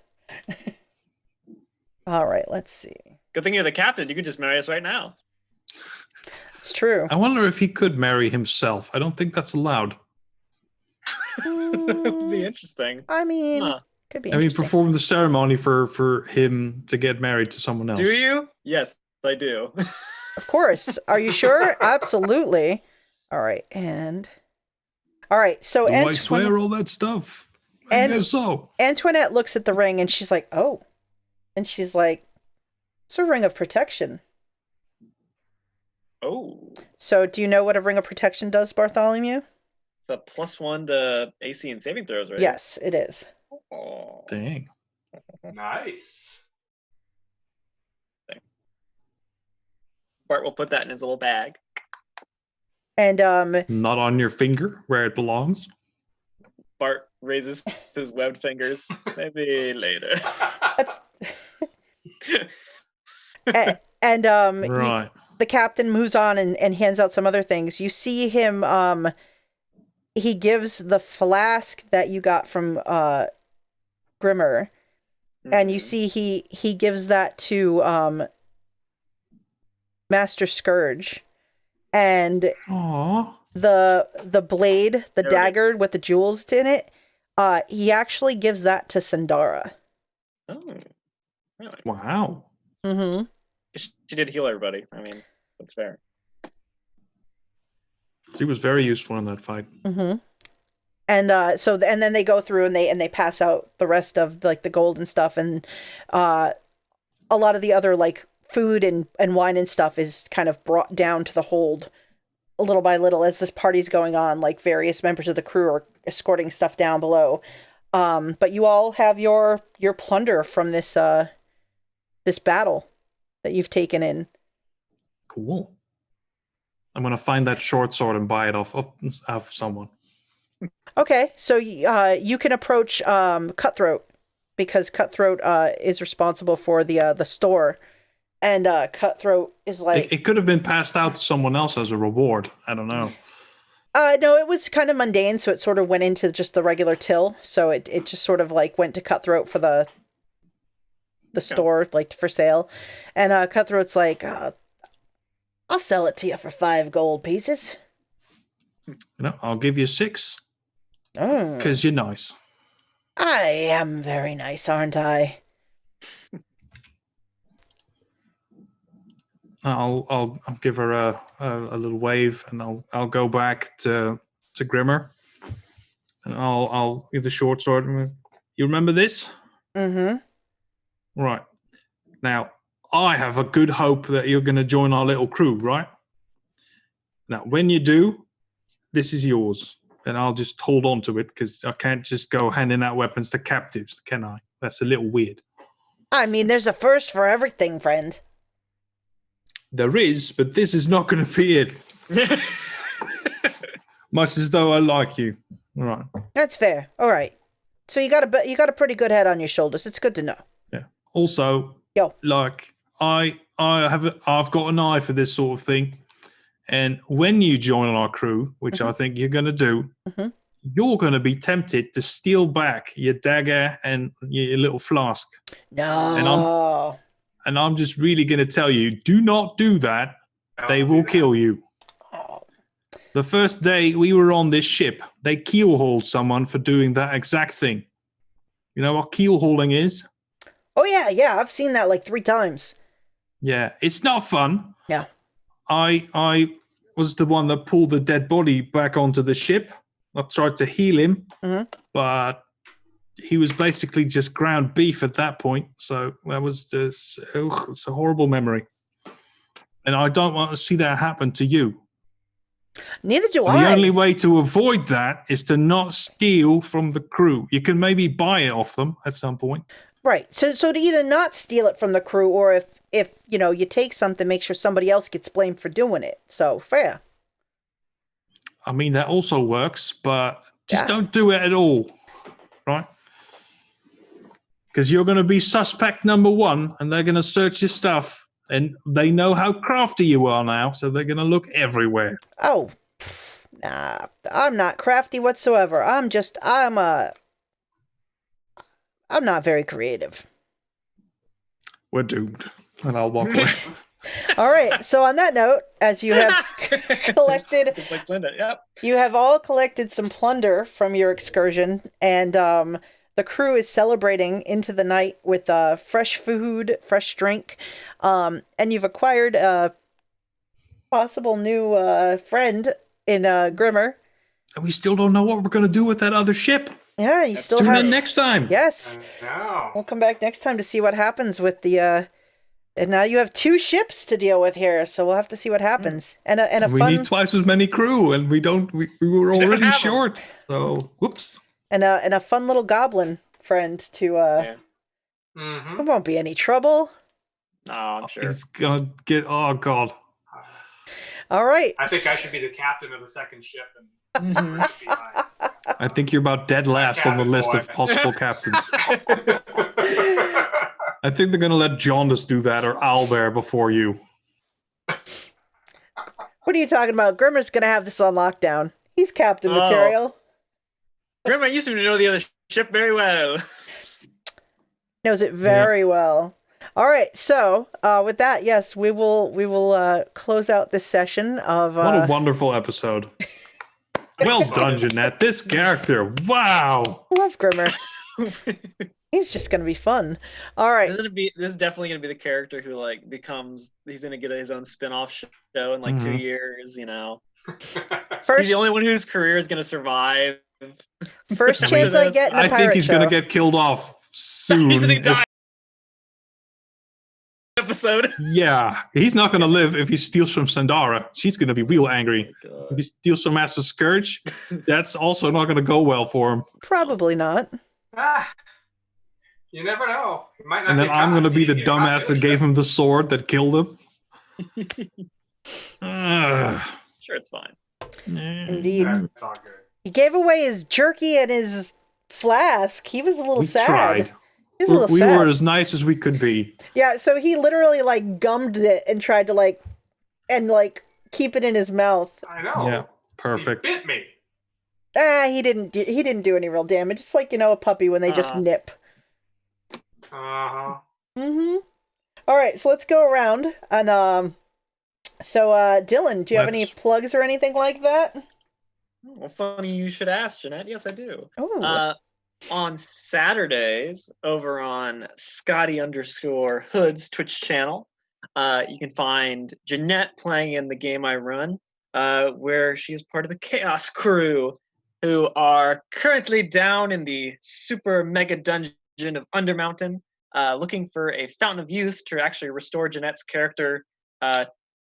All right, let's see. Good thing you're the captain. You can just marry us right now. It's true. I wonder if he could marry himself. I don't think that's allowed. That would be interesting. I mean, Huh. could be I mean, interesting. perform the ceremony for him to get married to someone else. Do you? Yes, I do. Of course. Are you sure? Absolutely. All right, so Do I swear all that stuff? I guess so. Antoinette looks at the ring and she's like, "Oh," and she's like, "It's a ring of protection." Oh. So, do you know what a ring of protection does, Bartholomew? The +1 to AC and saving throws, right? Yes, it is. Oh. Dang. Nice. Bart will put that in his little bag. And Not on your finger where it belongs. Bart raises his webbed fingers. Maybe later. that's and Right. the captain moves on and hands out some other things. You see him he gives the flask that you got from Grimmer, and you see he gives that to Master Scourge, and Aww. the blade, the There it is. dagger with the jewels in it, he actually gives that to Sandara. Oh. Really? Wow. Mm-hmm. She did heal everybody. I mean, that's fair. She was very useful in that fight. Mm-hmm. And and then they go through and they pass out the rest of like the gold and stuff, and a lot of the other like food and wine and stuff is kind of brought down to the hold little by little as this party's going on. Like various members of the crew are escorting stuff down below. But you all have your plunder from this this battle that you've taken in. Cool. I'm going to find that short sword and buy it off someone. Okay, so you can approach Cutthroat, because Cutthroat is responsible for the store, and Cutthroat is like... It could have been passed out to someone else as a reward. I don't know. No, it was kind of mundane, so it sort of went into just the regular till, so it just sort of like went to Cutthroat for the store, like for sale, and Cutthroat's like, I'll sell it to you for 5 gold pieces. I'll give you 6 Oh, because you're nice. I am very nice, aren't I? I'll give her a little wave, and I'll go back to Grimmer, and I'll give the short sword. You remember this? Mm-hmm. Right. Now, I have a good hope that you're going to join our little crew, right? Now, when you do, this is yours, and I'll just hold on to it because I can't just go handing out weapons to captives, can I? That's a little weird. I mean, there's a first for everything, friend. There is, but this is not going to be it. Much as though I like you. All right. That's fair. All right. So you got a pretty good head on your shoulders. It's good to know. Yeah. Also, like I've got an eye for this sort of thing, and when you join our crew, which I think you're going to do, you're going to be tempted to steal back your dagger and your little flask. No. And I'm just really going to tell you, do not do that. They will kill you. The first day we were on this ship, they keel-hauled someone for doing that exact thing. You know what keel-hauling is? Oh, yeah. I've seen that like 3 times. Yeah, it's not fun. Yeah. I was the one that pulled the dead body back onto the ship. I tried to heal him, but he was basically just ground beef at that point. So that was just, it's a horrible memory. And I don't want to see that happen to you. Neither do And I. the only way to avoid that is to not steal from the crew. You can maybe buy it off them at some point. Right. So to either not steal it from the crew, or if you take something, make sure somebody else gets blamed for doing it. So fair. I mean, that also works, but just Yeah. don't do it at all, right? Because you're going to be suspect number one, and they're going to search your stuff, and they know how crafty you are now, so they're going to look everywhere. Oh, nah. I'm not crafty whatsoever. I'm not very creative. We're doomed, and I'll walk away. All right. So on that note, as you have collected, Like Linda, yep. you have all collected some plunder from your excursion, and the crew is celebrating into the night with fresh food, fresh drink, and you've acquired a possible new friend in Grimmer. And we still don't know what we're going to do with that other ship. Yeah, you still Tune have. in next time. Yes, No. we'll come back next time to see what happens with the. And now you have 2 ships to deal with here, so we'll have to see what happens. And a We fun need twice as many crew, and we were don't already have 'em. short. So, whoops. and a fun little goblin friend to. Yeah. Mm-hmm. There won't be any trouble. Oh, I'm sure. It's going to get, oh, God. All right. I think I should be the captain of the second ship, and Mhm. Chris should be my- I think you're about dead last on the Captain list boy. of possible captains. I think they're going to let Jaundice do that or Owlbear before you. What are you talking about? Grimmer's gonna have this on lockdown. He's captain Oh. material. Grandma used to know the other ship very well. Knows it very well. All right, so with that, yes, we will close out this session of. What a wonderful episode. Well done, Jeanette. This character. Wow. Love Grimmer. He's just gonna be fun. All right. This is definitely gonna be the character who he's gonna get his own spin-off show in like 2 years, you know. He's First the only one whose career is gonna survive. first chance I get in a I pirate think he's show. going to get killed off soon. He's gonna if- die episode. Yeah, he's not going to live if he steals from Sandara. She's going to be real angry. If he steals from Master Scourge, that's also not going to go well for him. Probably not. You never know. You might not And then get I'm caught. going to be the You get caught dumbass the that other gave ship. him the sword that killed him. Ugh. Sure, it's fine. Indeed. That's all good. He gave away his jerky and his flask. He was a little We sad. tried. He was a little We sad. were as nice as we could be. Yeah, so he literally gummed it and tried to keep it in his mouth. I know. Yeah, perfect. He bit me. He didn't do any real damage. It's like, a puppy when they just nip. Uh-huh. Mm-hmm. All right, so let's go around and so Dylan, do you have any Let's- plugs or anything like that? Well, funny you should ask, Jeanette. Yes, I do. Oh. On Saturdays over on Scotty_Hood's Twitch channel, you can find Jeanette playing in the game I run, where she is part of the Chaos Crew, who are currently down in the super mega dungeon of Undermountain, looking for a Fountain of Youth to actually restore Jeanette's character,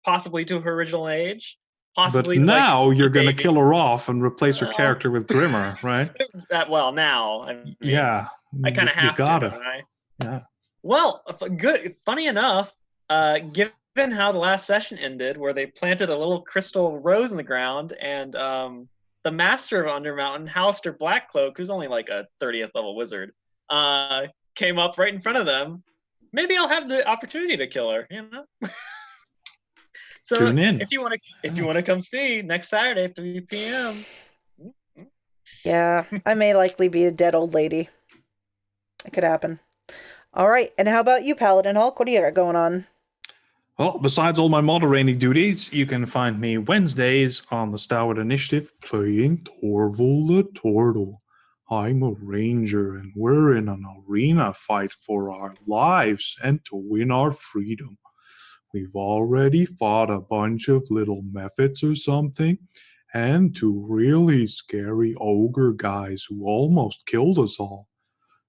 possibly to her original age. But Possibly now you're going to baby. kill her off and replace her Well. character with Grimmer, right? Now. I mean, Yeah. I kind of You have gotta. to. Don't I? Yeah. Well, good. Funny enough, given how the last session ended, where they planted a little crystal rose in the ground, and the master of Undermountain, Halister Blackcloak, who's only like a 30th level wizard, came up right in front of them. Maybe I'll have the opportunity to kill her. So Tune in. if you want to come see next Saturday, 3 p.m. Yeah, I may likely be a dead old lady. It could happen. All right, and how about you, PaladinHulk? What do you got going on? Well, besides all my moderating duties, you can find me Wednesdays on the Stalwart Initiative playing Torval the Turtle. I'm a ranger, and we're in an arena fight for our lives and to win our freedom. We've already fought a bunch of little mephits or something, and two really scary ogre guys who almost killed us all.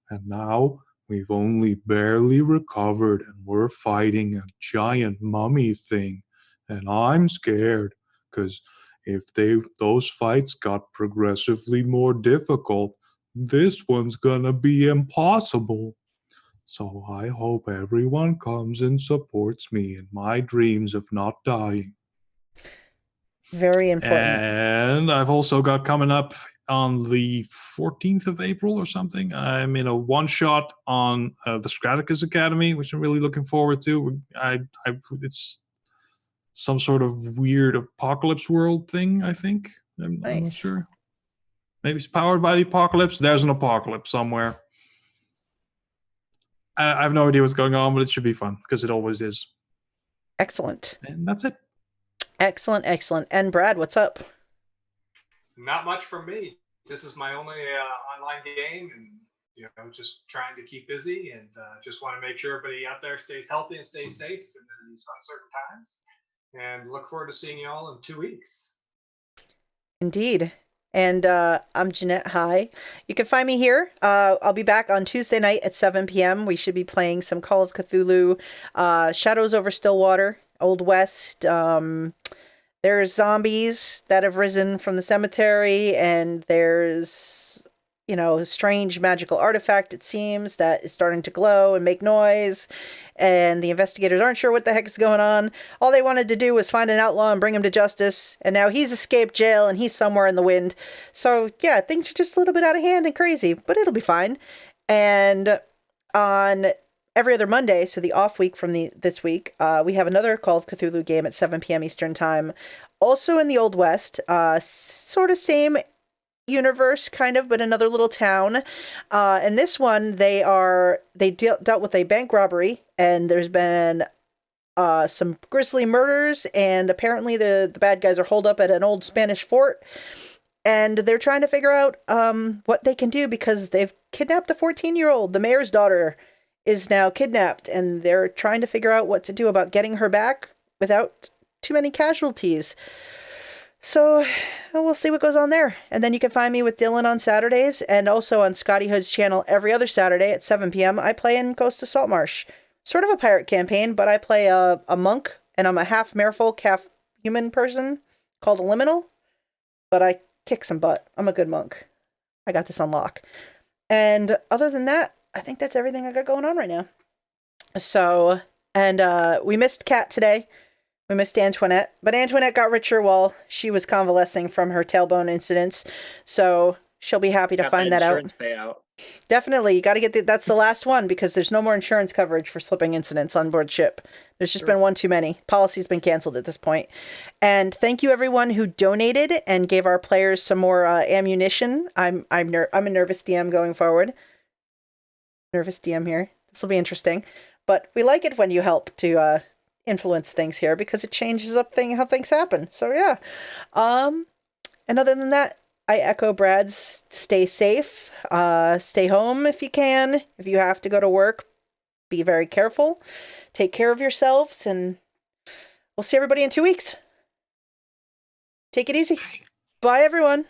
And now we've only barely recovered and we're fighting a giant mummy thing. And I'm scared, because if those fights got progressively more difficult, this one's gonna be impossible. So I hope everyone comes and supports me in my dreams of not dying. Very important. And I've also got coming up on the 14th of April or something. I'm in a one-shot on the Straticus Academy, which I'm really looking forward to. It's some sort of weird apocalypse world thing, I think. I'm not Nice. sure. Maybe it's powered by the apocalypse. There's an apocalypse somewhere. I have no idea what's going on, but it should be fun, because it always is. Excellent. And that's it. Excellent, excellent. And Brad, what's up? Not much from me. This is my only online game, and just trying to keep busy, and just want to make sure everybody out there stays healthy and stays safe in these uncertain times. And look forward to seeing you all in 2 weeks. Indeed. And I'm Jeanette. Hi. You can find me here. I'll be back on Tuesday night at 7 p.m. We should be playing some Call of Cthulhu, Shadows over Stillwater, Old West. There's zombies that have risen from the cemetery, and there's, a strange magical artifact, it seems, that is starting to glow and make noise, and the investigators aren't sure what the heck is going on. All they wanted to do was find an outlaw and bring him to justice, and now he's escaped jail and he's somewhere in the wind. So yeah, things are just a little bit out of hand and crazy, but it'll be fine. And on every other Monday, so the off week from this week, we have another Call of Cthulhu game at 7 p.m. Eastern Time, also in the Old West, sort of same universe kind of, but another little town. And this one, they dealt with a bank robbery, and there's been some grisly murders, and apparently the bad guys are holed up at an old Spanish fort, and they're trying to figure out what they can do, because they've kidnapped a 14-year-old. The mayor's daughter is now kidnapped, and they're trying to figure out what to do about getting her back without too many casualties. So we'll see what goes on there. And then you can find me with Dylan on Saturdays, and also on Scotty Hood's channel every other Saturday at 7 p.m. I play in Ghost of Saltmarsh. Sort of a pirate campaign, but I play a monk, and I'm a half merfolk, half human person called a liminal. But I kick some butt. I'm a good monk. I got this on lock. And other than that, I think that's everything I got going on right now. So, and we missed Kat today. We missed Antoinette, but Antoinette got richer while she was convalescing from her tailbone incidents, so she'll be happy to find that out. Insurance payout. Definitely, you got to get that's the last one, because there's no more insurance coverage for slipping incidents on board ship. There's just been one too many. Policy's been canceled at this point. And thank you everyone who donated and gave our players some more ammunition. I'm a nervous DM going forward. Nervous DM here. This will be interesting, but we like it when you help to influence things here, because it changes up how things happen. So yeah. And other than that, I echo Brad's stay safe, stay home if you can. If you have to go to work, be very careful, take care of yourselves, and we'll see everybody in 2 weeks. Take it easy. Bye everyone.